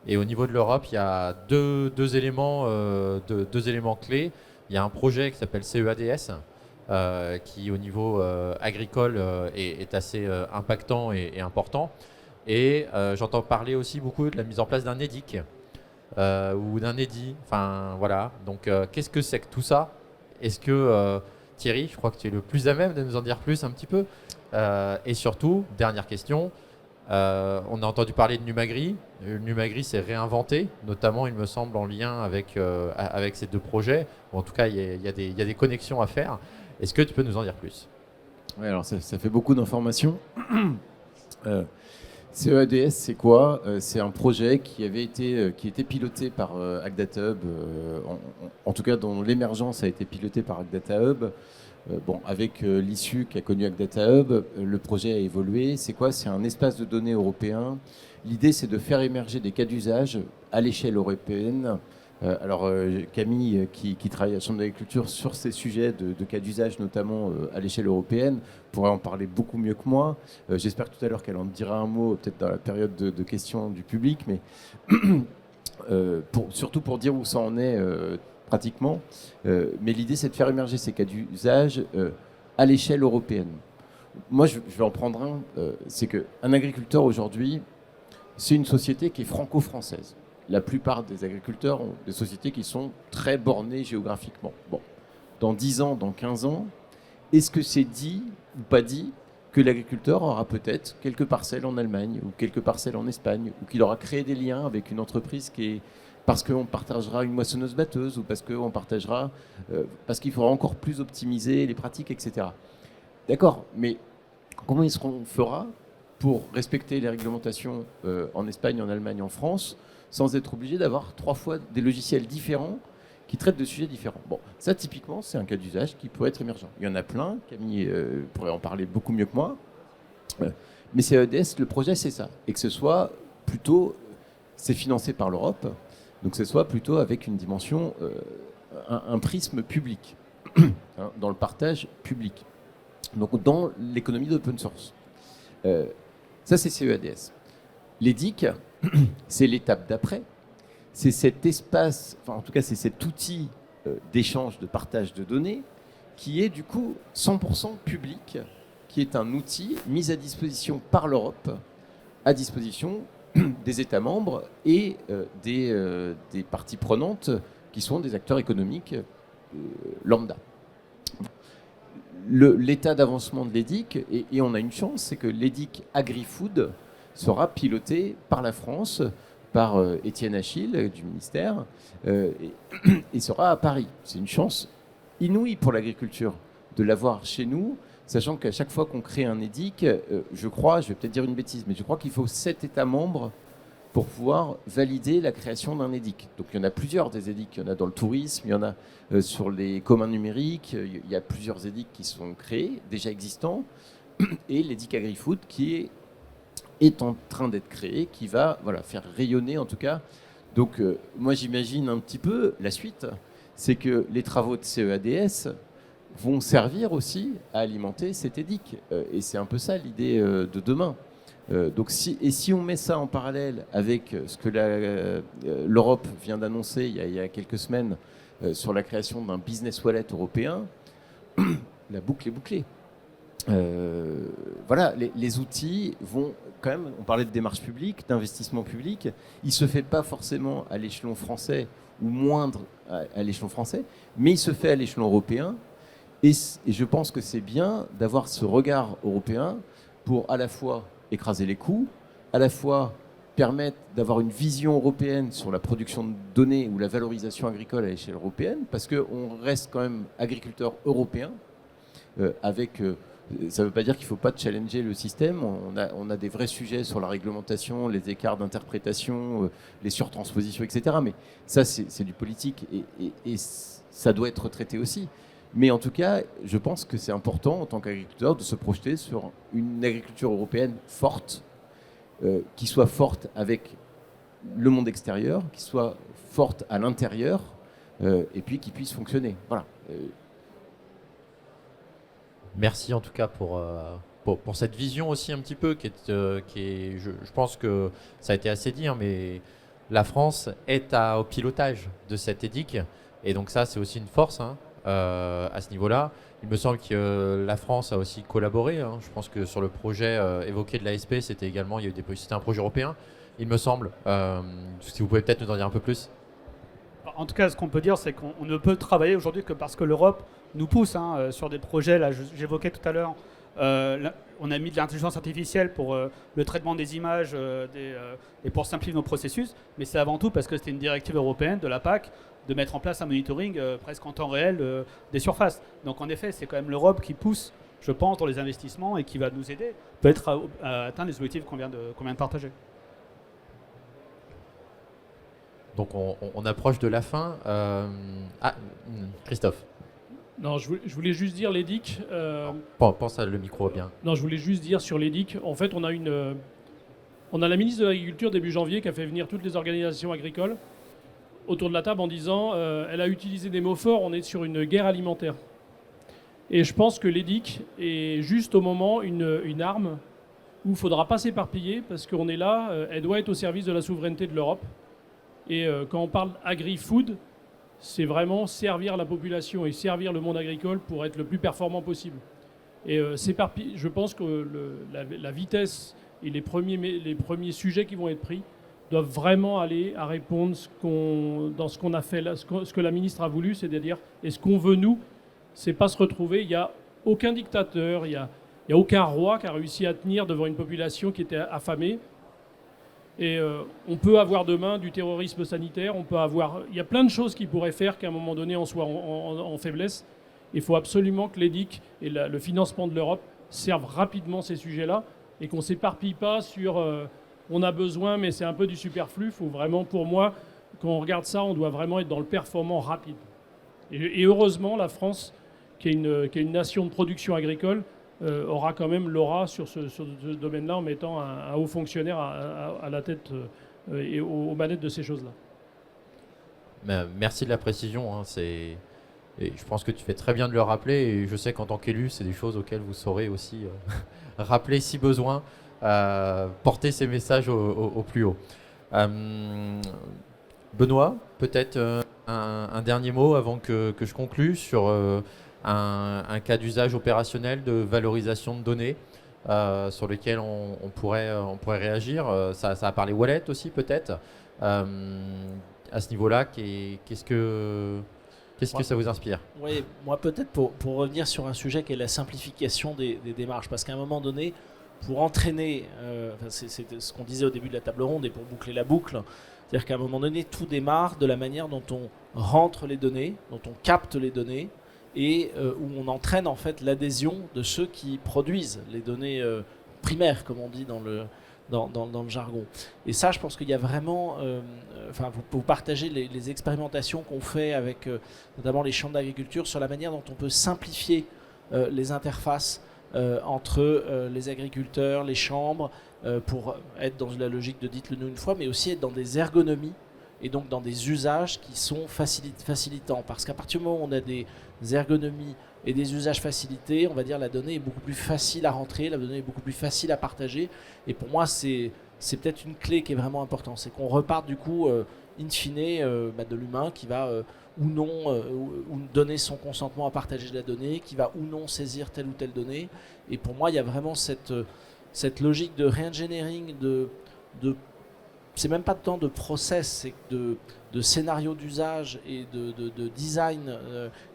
Et au niveau de l'Europe, il y a deux éléments clés. Il y a un projet qui s'appelle CEADS, qui au niveau agricole est assez impactant et important. Et j'entends parler aussi beaucoup de la mise en place d'un EDIC ou d'un EDI. Enfin voilà. Donc qu'est-ce que c'est que tout ça? Est-ce que Thierry, je crois que tu es le plus à même de nous en dire plus un petit peu. Et surtout, dernière question. On a entendu parler de Numagri. Numagri s'est réinventé, notamment, il me semble, en lien avec ces deux projets. Ou en tout cas, il y a des connexions à faire. Est-ce que tu peux nous en dire plus? Oui, alors ça fait beaucoup d'informations. CEADS, c'est quoi? C'est un projet qui était piloté par Agdata Hub, en tout cas dont l'émergence a été pilotée par Agdata Hub. Avec l'issue qu'a connu Agdata Hub, le projet a évolué. C'est quoi? C'est un espace de données européen. L'idée, c'est de faire émerger des cas d'usage à l'échelle européenne. Camille, qui travaille à la Chambre d'agriculture sur ces sujets de cas d'usage, notamment à l'échelle européenne, pourrait en parler beaucoup mieux que moi. J'espère tout à l'heure qu'elle en dira un mot, peut-être dans la période de questions du public, mais surtout pour dire où ça en est pratiquement. Mais l'idée, c'est de faire émerger ces cas d'usage à l'échelle européenne. Moi, je vais en prendre un. C'est qu'un agriculteur aujourd'hui, c'est une société qui est franco-française. La plupart des agriculteurs ont des sociétés qui sont très bornées géographiquement. Bon, dans 10 ans, dans 15 ans, est-ce que c'est dit ou pas dit que l'agriculteur aura peut-être quelques parcelles en Allemagne ou quelques parcelles en Espagne, ou qu'il aura créé des liens avec une entreprise qui est... parce qu'on partagera une moissonneuse-batteuse, ou parce qu'on partagera... parce qu'il faudra encore plus optimiser les pratiques, etc. D'accord, mais comment est-ce qu'on fera pour respecter les réglementations en Espagne, en Allemagne, en France, sans être obligé d'avoir 3 fois des logiciels différents qui traitent de sujets différents? Bon, ça, typiquement, c'est un cas d'usage qui peut être émergent. Il y en a plein, Camille pourrait en parler beaucoup mieux que moi. Mais CEADS, le projet, c'est ça. Et que ce soit plutôt... C'est financé par l'Europe, donc que ce soit plutôt avec une dimension, un prisme public, dans le partage public. Donc dans l'économie d'open source. Ça, c'est CEADS. L'EDIC, c'est l'étape d'après. C'est cet espace, enfin en tout cas c'est cet outil d'échange, de partage de données qui est du coup 100% public, qui est un outil mis à disposition par l'Europe, à disposition des États membres et des parties prenantes qui sont des acteurs économiques lambda. L'état d'avancement de l'EDIC, et on a une chance, c'est que l'EDIC Agri-Food sera piloté par la France, par Étienne Achille du ministère, et sera à Paris. C'est une chance inouïe pour l'agriculture de l'avoir chez nous, sachant qu'à chaque fois qu'on crée un EDIC, je crois, je vais peut-être dire une bêtise, mais je crois qu'il faut 7 États membres pour pouvoir valider la création d'un EDIC. Donc il y en a plusieurs des EDIC, il y en a dans le tourisme, il y en a sur les communs numériques, il y a plusieurs EDIC qui sont créés, déjà existants, et l'EDIC Agri-Food qui est en train d'être créé, qui va faire rayonner en tout cas. Donc moi j'imagine un petit peu la suite, c'est que les travaux de CEADS vont servir aussi à alimenter cet EDIC. Et c'est un peu ça l'idée de demain. Donc si on met ça en parallèle avec ce que l'Europe vient d'annoncer il y a quelques semaines sur la création d'un business wallet européen, la boucle est bouclée. Les outils vont quand même, on parlait de démarche publique, d'investissement public, il ne se fait pas forcément à l'échelon français ou moindre à l'échelon français, mais il se fait à l'échelon européen. Et je pense que c'est bien d'avoir ce regard européen pour à la fois écraser les coûts, à la fois permettre d'avoir une vision européenne sur la production de données ou la valorisation agricole à l'échelle européenne, parce qu'on reste quand même agriculteur européen, ça ne veut pas dire qu'il ne faut pas challenger le système. On a des vrais sujets sur la réglementation, les écarts d'interprétation, les surtranspositions, etc. Mais ça, c'est du politique et ça doit être traité aussi. Mais en tout cas, je pense que c'est important en tant qu'agriculteur de se projeter sur une agriculture européenne forte, qui soit forte avec le monde extérieur, qui soit forte à l'intérieur, et puis qui puisse fonctionner. Voilà. Merci en tout cas pour cette vision aussi un petit peu qui est je pense que ça a été assez dit, hein, mais la France est au pilotage de cette édique et donc ça c'est aussi une force, hein, à ce niveau-là. Il me semble que la France a aussi collaboré, hein. Je pense que sur le projet évoqué de l'ASP, c'était un projet européen, il me semble. Si vous pouvez peut-être nous en dire un peu plus. En tout cas, ce qu'on peut dire, c'est qu'on ne peut travailler aujourd'hui que parce que l'Europe nous pousse, hein, sur des projets. Là, j'évoquais tout à l'heure, on a mis de l'intelligence artificielle pour le traitement des images et pour simplifier nos processus. Mais c'est avant tout parce que c'était une directive européenne de la PAC de mettre en place un monitoring presque en temps réel des surfaces. Donc en effet, c'est quand même l'Europe qui pousse, je pense, dans les investissements et qui va nous aider peut-être à atteindre les objectifs qu'on vient de partager. Donc on approche de la fin. Christophe. Non, je voulais juste dire l'EDIC. Pense à le micro bien. Non, je voulais juste dire sur l'EDIC, en fait, on a la ministre de l'Agriculture début janvier qui a fait venir toutes les organisations agricoles autour de la table en disant elle a utilisé des mots forts, on est sur une guerre alimentaire. Et je pense que l'EDIC est juste au moment une arme où il ne faudra pas s'éparpiller parce qu'on est là, elle doit être au service de la souveraineté de l'Europe. Et quand on parle agri-food, c'est vraiment servir la population et servir le monde agricole pour être le plus performant possible. Et je pense que la vitesse et les premiers sujets qui vont être pris doivent vraiment aller à répondre dans ce qu'on a fait là, ce que la ministre a voulu, c'est-à-dire, et ce qu'on veut nous, c'est pas se retrouver. Il n'y a aucun dictateur, il y a aucun roi qui a réussi à tenir devant une population qui était affamée. Et on peut avoir demain du terrorisme sanitaire, il y a plein de choses qui pourraient faire qu'à un moment donné on soit en faiblesse. Il faut absolument que l'EDIC et le financement de l'Europe servent rapidement ces sujets-là et qu'on ne s'éparpille pas sur on a besoin mais c'est un peu du superflu. Il faut vraiment, pour moi, quand on regarde ça, on doit vraiment être dans le performant rapide. Et heureusement, la France, qui est une nation de production agricole, aura quand même l'aura sur ce domaine-là en mettant un haut fonctionnaire à la tête et aux manettes de ces choses-là. Merci de la précision, hein, et je pense que tu fais très bien de le rappeler et je sais qu'en tant qu'élu, c'est des choses auxquelles vous saurez aussi rappeler si besoin, porter ces messages au plus haut. Benoît, peut-être un dernier mot avant que je conclue sur un cas d'usage opérationnel de valorisation de données sur lequel on pourrait réagir. Ça a parlé wallet aussi peut-être. À ce niveau-là, qu'est-ce que ça vous inspire? Oui, moi peut-être pour revenir sur un sujet qui est la simplification des démarches, parce qu'à un moment donné, pour entraîner, c'est ce qu'on disait au début de la table ronde et pour boucler la boucle, c'est-à-dire qu'à un moment donné, tout démarre de la manière dont on rentre les données, dont on capte les données, et où on entraîne en fait l'adhésion de ceux qui produisent les données primaires, comme on dit dans le jargon. Et ça, je pense qu'il y a vraiment, vous partagez les expérimentations qu'on fait avec notamment les chambres d'agriculture sur la manière dont on peut simplifier les interfaces entre les agriculteurs, les chambres, pour être dans la logique de dites-le nous une fois, mais aussi être dans des ergonomies et donc dans des usages qui sont facilitants. Parce qu'à partir du moment où on a des ergonomies et des usages facilités, on va dire la donnée est beaucoup plus facile à rentrer, la donnée est beaucoup plus facile à partager. Et pour moi, c'est peut-être une clé qui est vraiment importante. C'est qu'on reparte du coup, in fine, de l'humain qui va ou non ou donner son consentement à partager la donnée, qui va ou non saisir telle ou telle donnée. Et pour moi, il y a vraiment cette logique de re-engineering, c'est même pas tant de process, c'est de scénario d'usage et de design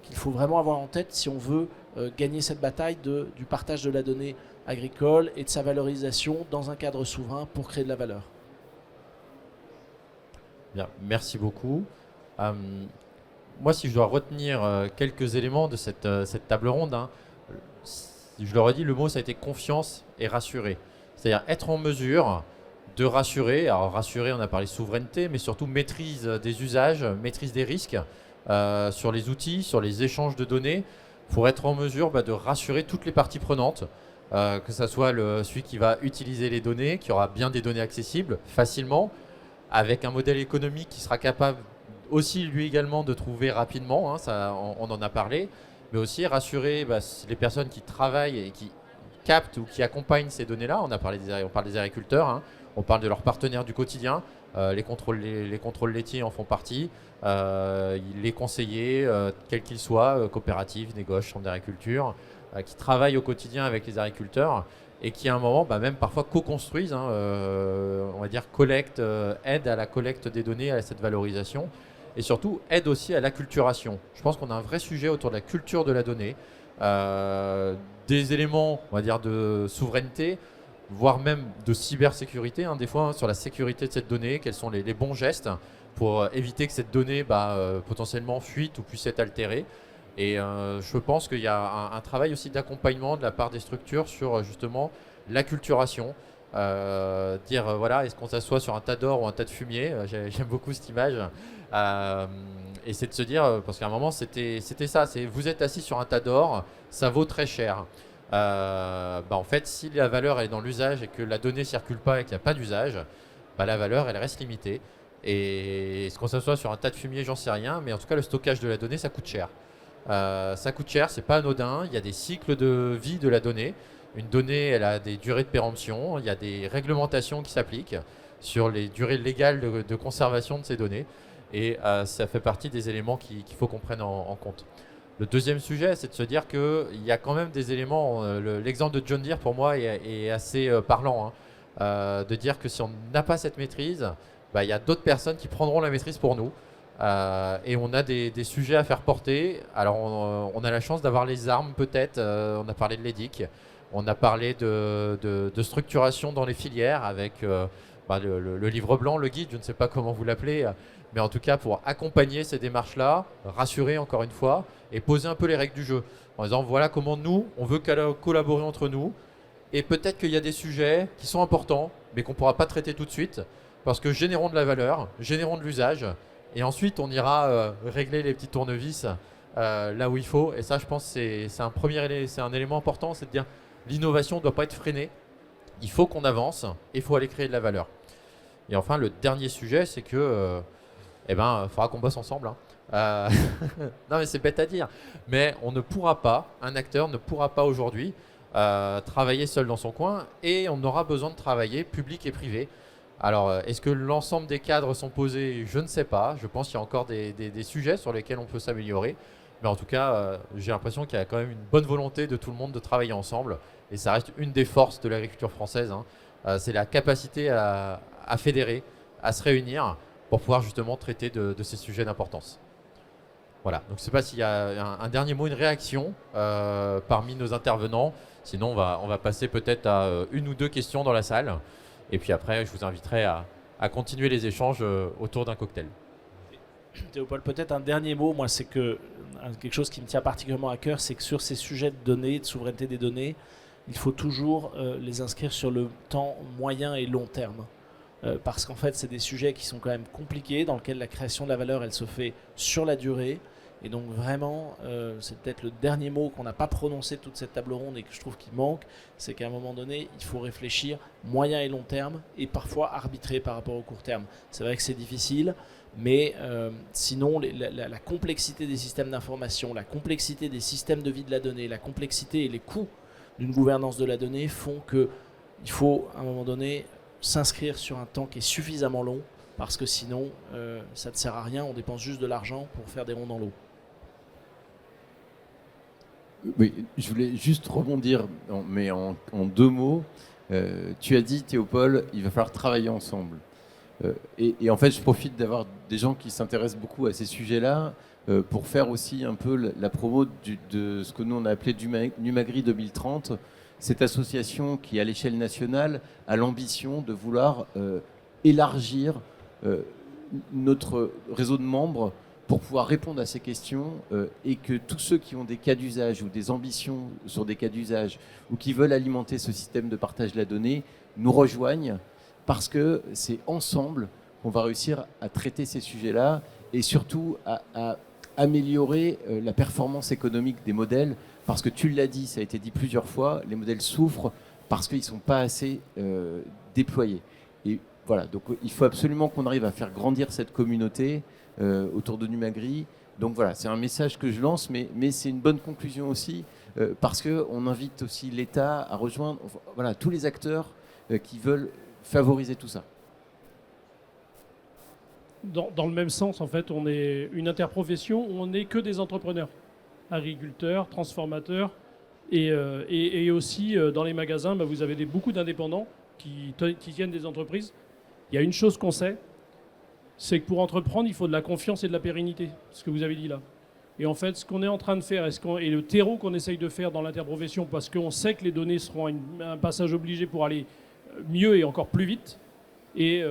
qu'il faut vraiment avoir en tête si on veut gagner cette bataille du partage de la donnée agricole et de sa valorisation dans un cadre souverain pour créer de la valeur. Bien, merci beaucoup. Moi, si je dois retenir quelques éléments de cette table ronde, hein, je leur ai dit, le mot, ça a été confiance et rassurer. C'est-à-dire être en mesure de rassurer. Alors rassurer, on a parlé souveraineté, mais surtout maîtrise des usages, maîtrise des risques sur les outils, sur les échanges de données, pour être en mesure de rassurer toutes les parties prenantes, que ce soit celui qui va utiliser les données, qui aura bien des données accessibles facilement, avec un modèle économique qui sera capable aussi lui également de trouver rapidement, hein, ça, on en a parlé, mais aussi rassurer les personnes qui travaillent et qui captent ou qui accompagnent ces données-là. On parle des agriculteurs, hein, on parle de leurs partenaires du quotidien, les contrôles laitiers en font partie, les conseillers, quels qu'ils soient, coopératives, négoces, chambres d'agriculture, qui travaillent au quotidien avec les agriculteurs et qui à un moment même parfois co-construisent, hein, on va dire aident à la collecte des données, à cette valorisation et surtout aident aussi à l'acculturation. Je pense qu'on a un vrai sujet autour de la culture de la donnée, des éléments on va dire de souveraineté, voire même de cybersécurité, hein, des fois, hein, sur la sécurité de cette donnée, quels sont les bons gestes pour éviter que cette donnée potentiellement fuite ou puisse être altérée. Et je pense qu'il y a un travail aussi d'accompagnement de la part des structures sur justement l'acculturation. Voilà, est-ce qu'on s'assoit sur un tas d'or ou un tas de fumier, j'aime beaucoup cette image. Et c'est de se dire, parce qu'à un moment c'était ça, vous êtes assis sur un tas d'or, ça vaut très cher. En fait, si la valeur est dans l'usage et que la donnée ne circule pas et qu'il n'y a pas d'usage, la valeur elle reste limitée. Et est-ce qu'on s'assoit sur un tas de fumier, j'en sais rien, mais en tout cas le stockage de la donnée ça coûte cher. Ça coûte cher, c'est pas anodin, il y a des cycles de vie de la donnée. Une donnée, elle a des durées de péremption, il y a des réglementations qui s'appliquent sur les durées légales de conservation de ces données. Et ça fait partie des éléments qu'il faut qu'on prenne en compte. Le deuxième sujet, c'est de se dire qu'il y a quand même des éléments, l'exemple de John Deere pour moi est assez parlant, hein, de dire que si on n'a pas cette maîtrise, il y a d'autres personnes qui prendront la maîtrise pour nous. Et on a des sujets à faire porter. Alors on a la chance d'avoir les armes peut-être, on a parlé de l'EDIC, on a parlé de structuration dans les filières avec le livre blanc, le guide, je ne sais pas comment vous l'appelez, mais en tout cas pour accompagner ces démarches-là, rassurer encore une fois et poser un peu les règles du jeu en disant voilà comment nous, on veut collaborer entre nous et peut-être qu'il y a des sujets qui sont importants mais qu'on ne pourra pas traiter tout de suite parce que générons de la valeur, générons de l'usage. Et ensuite, on ira régler les petits tournevis là où il faut. Et ça, je pense, c'est un élément important, c'est de dire l'innovation ne doit pas être freinée. Il faut qu'on avance et il faut aller créer de la valeur. Et enfin, le dernier sujet, c'est que, faudra qu'on bosse ensemble. Hein. Non, mais c'est bête à dire. Mais un acteur ne pourra pas aujourd'hui travailler seul dans son coin et on aura besoin de travailler public et privé. Alors, est-ce que l'ensemble des cadres sont posés? Je ne sais pas. Je pense qu'il y a encore des sujets sur lesquels on peut s'améliorer. Mais en tout cas, j'ai l'impression qu'il y a quand même une bonne volonté de tout le monde de travailler ensemble. Et ça reste une des forces de l'agriculture française. Hein. C'est la capacité à fédérer, à se réunir pour pouvoir justement traiter de ces sujets d'importance. Voilà. Donc, je ne sais pas s'il y a un dernier mot, une réaction parmi nos intervenants. Sinon, on va passer peut-être à une ou deux questions dans la salle. Et puis après, je vous inviterai à continuer les échanges autour d'un cocktail. Théopold, peut-être un dernier mot. Moi, c'est quelque chose qui me tient particulièrement à cœur, c'est que sur ces sujets de données, de souveraineté des données, il faut toujours les inscrire sur le temps moyen et long terme. Parce qu'en fait, c'est des sujets qui sont quand même compliqués, dans lesquels la création de la valeur, elle se fait sur la durée. Et donc vraiment, c'est peut-être le dernier mot qu'on n'a pas prononcé de toute cette table ronde et que je trouve qu'il manque, c'est qu'à un moment donné, il faut réfléchir moyen et long terme et parfois arbitrer par rapport au court terme. C'est vrai que c'est difficile, mais sinon la complexité des systèmes d'information, la complexité des systèmes de vie de la donnée, la complexité et les coûts d'une gouvernance de la donnée font qu'il faut à un moment donné s'inscrire sur un temps qui est suffisamment long parce que sinon ça ne sert à rien, on dépense juste de l'argent pour faire des ronds dans l'eau. Oui, je voulais juste rebondir, mais en deux mots. Tu as dit, Théopold, il va falloir travailler ensemble. Et en fait, je profite d'avoir des gens qui s'intéressent beaucoup à ces sujets-là pour faire aussi un peu la promo de ce que nous on a appelé Numagri 2030, cette association qui, à l'échelle nationale, a l'ambition de vouloir élargir notre réseau de membres pour pouvoir répondre à ces questions et que tous ceux qui ont des cas d'usage ou des ambitions sur des cas d'usage ou qui veulent alimenter ce système de partage de la donnée nous rejoignent parce que c'est ensemble qu'on va réussir à traiter ces sujets-là et surtout à améliorer la performance économique des modèles parce que tu l'as dit, ça a été dit plusieurs fois, les modèles souffrent parce qu'ils ne sont pas assez déployés. Et voilà, donc il faut absolument qu'on arrive à faire grandir cette communauté autour de Numagri. Donc voilà, c'est un message que je lance, mais c'est une bonne conclusion aussi, parce qu'on invite aussi l'État à rejoindre voilà, tous les acteurs qui veulent favoriser tout ça. Dans le même sens, en fait, on est une interprofession où on n'est que des entrepreneurs, agriculteurs, transformateurs, et aussi dans les magasins, vous avez beaucoup d'indépendants qui tiennent des entreprises. Il y a une chose qu'on sait, c'est que pour entreprendre, il faut de la confiance et de la pérennité, ce que vous avez dit là. Et en fait, ce qu'on est en train de faire, et le terreau qu'on essaye de faire dans l'interprofession, parce qu'on sait que les données seront un passage obligé pour aller mieux et encore plus vite, et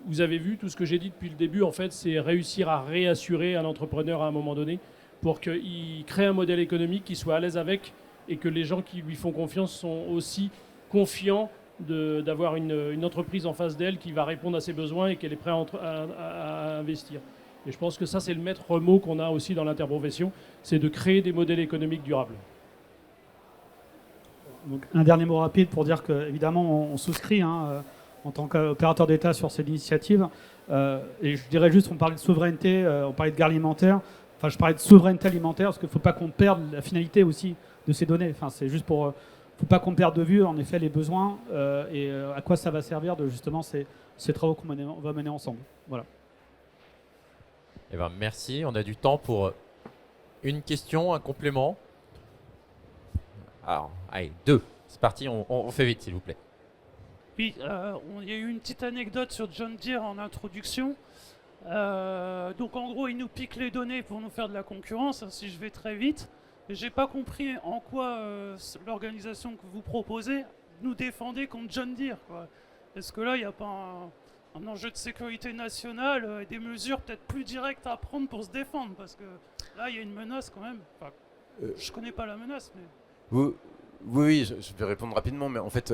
vous avez vu tout ce que j'ai dit depuis le début, en fait, c'est réussir à réassurer un entrepreneur à un moment donné pour qu'il crée un modèle économique qui soit à l'aise avec, et que les gens qui lui font confiance sont aussi confiants d'avoir une entreprise en face d'elle qui va répondre à ses besoins et qu'elle est prête à investir. Et je pense que ça, c'est le maître mot qu'on a aussi dans l'interprofession, c'est de créer des modèles économiques durables. Donc, un dernier mot rapide pour dire qu'évidemment, on souscrit en tant qu'opérateur d'État sur cette initiative. Et je dirais juste, on parlait de souveraineté, on parlait de guerre alimentaire. Enfin, je parlais de souveraineté alimentaire parce qu'il ne faut pas qu'on perde la finalité aussi de ces données. Enfin, c'est juste pour... Il ne faut pas qu'on perde de vue, en effet, les besoins et à quoi ça va servir de justement ces travaux qu'on va mener ensemble. Voilà. Eh ben, merci. On a du temps pour une question, un complément. Alors, allez, 2. C'est parti, on fait vite, s'il vous plaît. Oui, il y a eu une petite anecdote sur John Deere en introduction. Donc en gros, ils nous piquent les données pour nous faire de la concurrence, si je vais très vite. Et j'ai pas compris en quoi l'organisation que vous proposez nous défendait contre John Deere, quoi. Est-ce que là, il n'y a pas un enjeu de sécurité nationale et des mesures peut-être plus directes à prendre pour se défendre? Parce que là, il y a une menace quand même. Enfin, je connais pas la menace, mais... Oui, je vais répondre rapidement, mais en fait,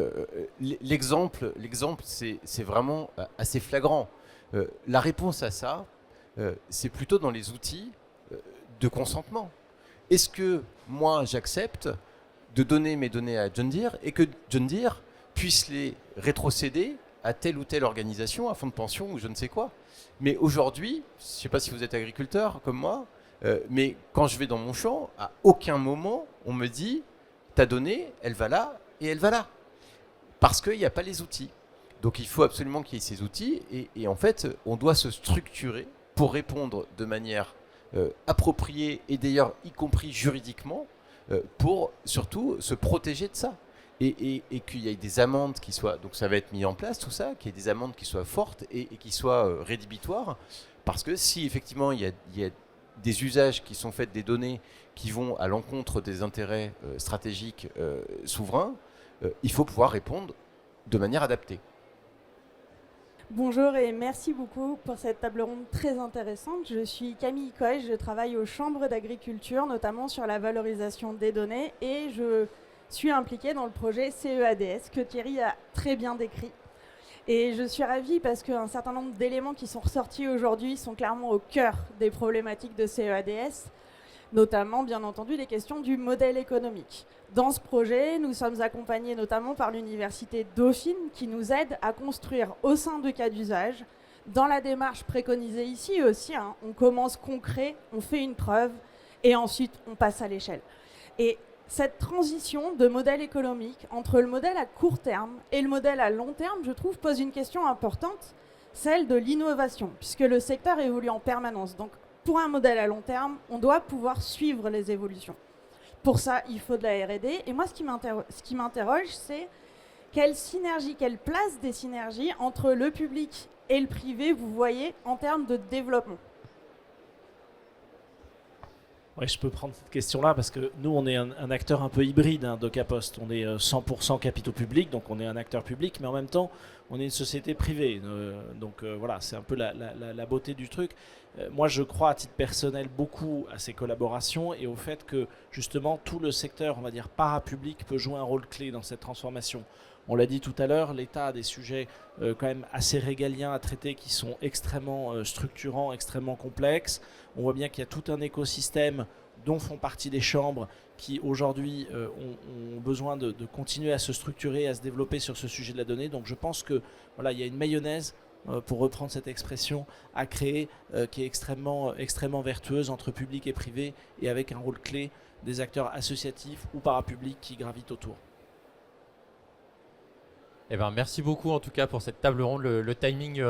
l'exemple, c'est vraiment assez flagrant. La réponse à ça, c'est plutôt dans les outils de consentement. Est-ce que moi, j'accepte de donner mes données à John Deere et que John Deere puisse les rétrocéder à telle ou telle organisation, à fonds de pension ou je ne sais quoi? Mais aujourd'hui, je ne sais pas si vous êtes agriculteur comme moi, mais quand je vais dans mon champ, à aucun moment, on me dit ta donnée, elle va là et elle va là. Parce qu'il n'y a pas les outils. Donc il faut absolument qu'il y ait ces outils et en fait, on doit se structurer pour répondre de manière appropriée et d'ailleurs y compris juridiquement pour surtout se protéger de ça. Et qu'il y ait des amendes qui soient, donc ça va être mis en place tout ça, qu'il y ait des amendes qui soient fortes et qui soient rédhibitoires. Parce que si effectivement il y a des usages qui sont faits des données qui vont à l'encontre des intérêts stratégiques souverains, il faut pouvoir répondre de manière adaptée. Bonjour et merci beaucoup pour cette table ronde très intéressante. Je suis Camille Coy, je travaille aux chambres d'agriculture, notamment sur la valorisation des données et je suis impliquée dans le projet CEADS que Thierry a très bien décrit. Et je suis ravie parce qu'un certain nombre d'éléments qui sont ressortis aujourd'hui sont clairement au cœur des problématiques de CEADS, notamment bien entendu les questions du modèle économique. Dans ce projet, nous sommes accompagnés notamment par l'Université Dauphine qui nous aide à construire au sein de cas d'usage. Dans la démarche préconisée ici aussi, on commence concret, on fait une preuve et ensuite on passe à l'échelle. Et cette transition de modèle économique entre le modèle à court terme et le modèle à long terme, je trouve, pose une question importante, celle de l'innovation, puisque le secteur évolue en permanence. Donc, pour un modèle à long terme, on doit pouvoir suivre les évolutions. Pour ça, il faut de la R&D. Et moi, ce qui m'interroge, c'est quelle synergie, quelle place des synergies entre le public et le privé, vous voyez, en termes de développement? Oui, je peux prendre cette question-là parce que nous, on est un acteur un peu hybride d'Ocapost. On est 100% capitaux publics, donc on est un acteur public, mais en même temps, on est une société privée. Donc voilà, c'est un peu la beauté du truc. Moi, je crois à titre personnel beaucoup à ces collaborations et au fait que justement tout le secteur, on va dire parapublic, peut jouer un rôle clé dans cette transformation. On l'a dit tout à l'heure, l'État a des sujets quand même assez régaliens à traiter qui sont extrêmement structurants, extrêmement complexes. On voit bien qu'il y a tout un écosystème dont font partie des chambres qui aujourd'hui ont besoin de continuer à se structurer, à se développer sur ce sujet de la donnée. Donc je pense que voilà, il y a une mayonnaise pour reprendre cette expression, à créer, qui est extrêmement vertueuse entre public et privé, et avec un rôle clé des acteurs associatifs ou parapublics qui gravitent autour. Eh ben, merci beaucoup en tout cas pour cette table ronde. Le timing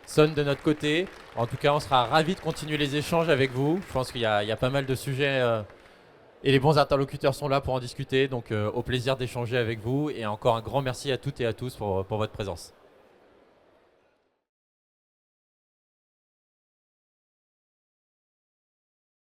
sonne de notre côté. En tout cas, on sera ravis de continuer les échanges avec vous. Je pense qu'il y a pas mal de sujets et les bons interlocuteurs sont là pour en discuter. Donc, au plaisir d'échanger avec vous. Et encore un grand merci à toutes et à tous pour votre présence.